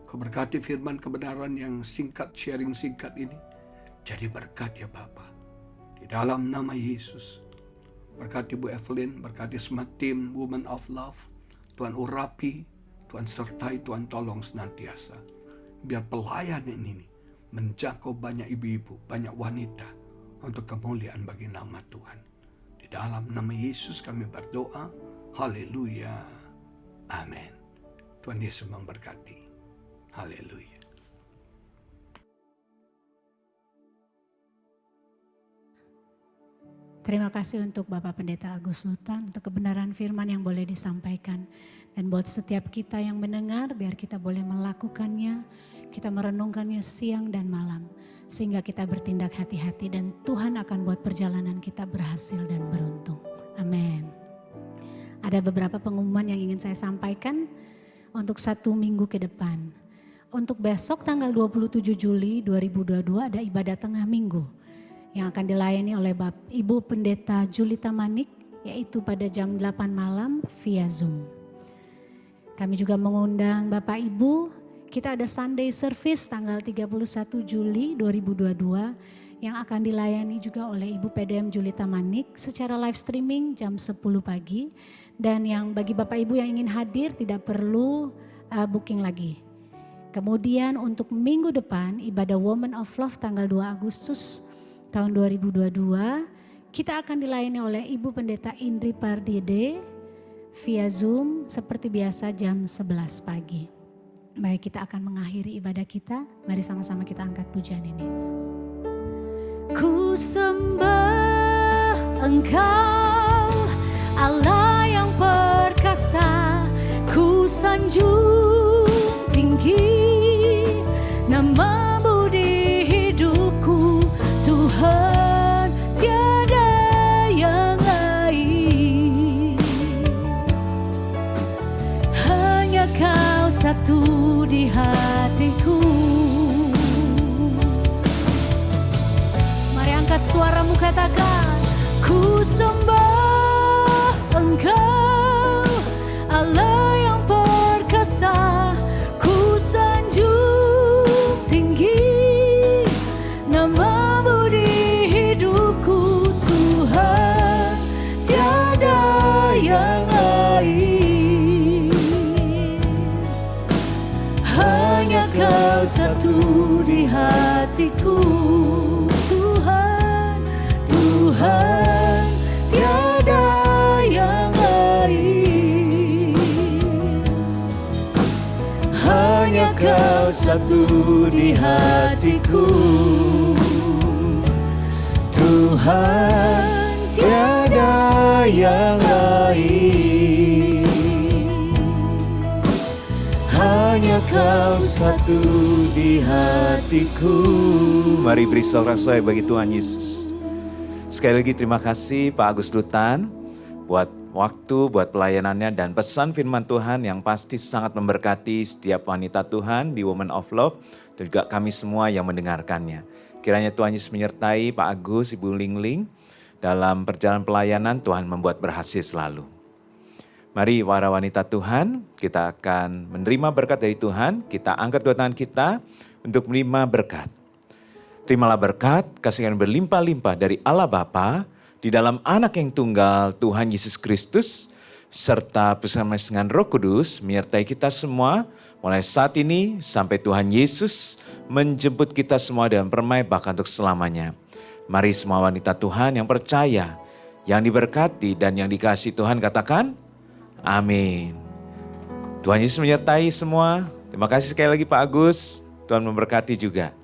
Speaker 3: Kau berkati firman kebenaran yang singkat, sharing singkat ini. Jadi berkat ya Bapa. Di dalam nama Yesus. Berkati Bu Evelyn, berkati semua tim Women of Love. Tuhan urapi, Tuhan sertai, Tuhan tolong senantiasa. Biar pelayanan ini menjangkau banyak ibu-ibu, banyak wanita. Untuk kemuliaan bagi nama Tuhan. Di dalam nama Yesus kami berdoa. Haleluya. Amin. Tuhan Yesus memberkati. Haleluya.
Speaker 1: Terima kasih untuk Bapak Pendeta Agus Lutan, untuk kebenaran firman yang boleh disampaikan. Dan buat setiap kita yang mendengar, biar kita boleh melakukannya, kita merenungkannya siang dan malam. Sehingga kita bertindak hati-hati dan Tuhan akan buat perjalanan kita berhasil dan beruntung. Amin. Ada beberapa pengumuman yang ingin saya sampaikan untuk 1 minggu ke depan. Untuk besok tanggal 27 Juli 2022 ada ibadah tengah minggu. Yang akan dilayani oleh Ibu Pendeta Julita Manik, yaitu pada jam 8 malam via Zoom. Kami juga mengundang Bapak Ibu, kita ada Sunday Service tanggal 31 Juli 2022 yang akan dilayani juga oleh Ibu PDM Julita Manik secara live streaming jam 10 pagi. Dan yang bagi Bapak Ibu yang ingin hadir tidak perlu booking lagi. Kemudian untuk minggu depan ibadah Women of Love tanggal 2 Agustus tahun 2022 kita akan dilayani oleh Ibu Pendeta Indri Pardede via Zoom seperti biasa jam 11 pagi. Baik, kita akan mengakhiri ibadah kita. Mari sama-sama kita angkat pujian ini. Ku sembah Engkau Allah yang perkasa, ku sanjung tinggi nama-Mu di hidupku. Tuhan tiada yang lain, hanya Kau satu di hatiku. Mari angkat suaramu, katakan, ku sembah Engkau Allah yang perkasa, ku sanjung
Speaker 4: satu di hatiku. Tuhan, tiada yang lain, hanya Kau satu di hatiku. Mari beri sorak-sorai bagi Tuhan Yesus. Sekali lagi terima kasih Pak Agus Lutan buat waktu, buat pelayanannya dan pesan firman Tuhan yang pasti sangat memberkati setiap wanita Tuhan di Women of Love dan juga kami semua yang mendengarkannya. Kiranya Tuhan Yesus menyertai Pak Agus, Ibu Lingling dalam perjalanan pelayanan. Tuhan membuat berhasil selalu. Mari para wanita Tuhan, kita akan menerima berkat dari Tuhan. Kita angkat dua tangan kita untuk menerima berkat. Terimalah berkat, kasih yang berlimpah-limpah dari Allah Bapa di dalam Anak yang tunggal Tuhan Yesus Kristus, serta bersama dengan Roh Kudus menyertai kita semua mulai saat ini sampai Tuhan Yesus menjemput kita semua dalam permai bahkan untuk selamanya. Mari semua wanita Tuhan yang percaya, yang diberkati dan yang dikasihi Tuhan katakan, amin. Tuhan Yesus menyertai semua. Terima kasih sekali lagi Pak Agus. Tuhan memberkati juga.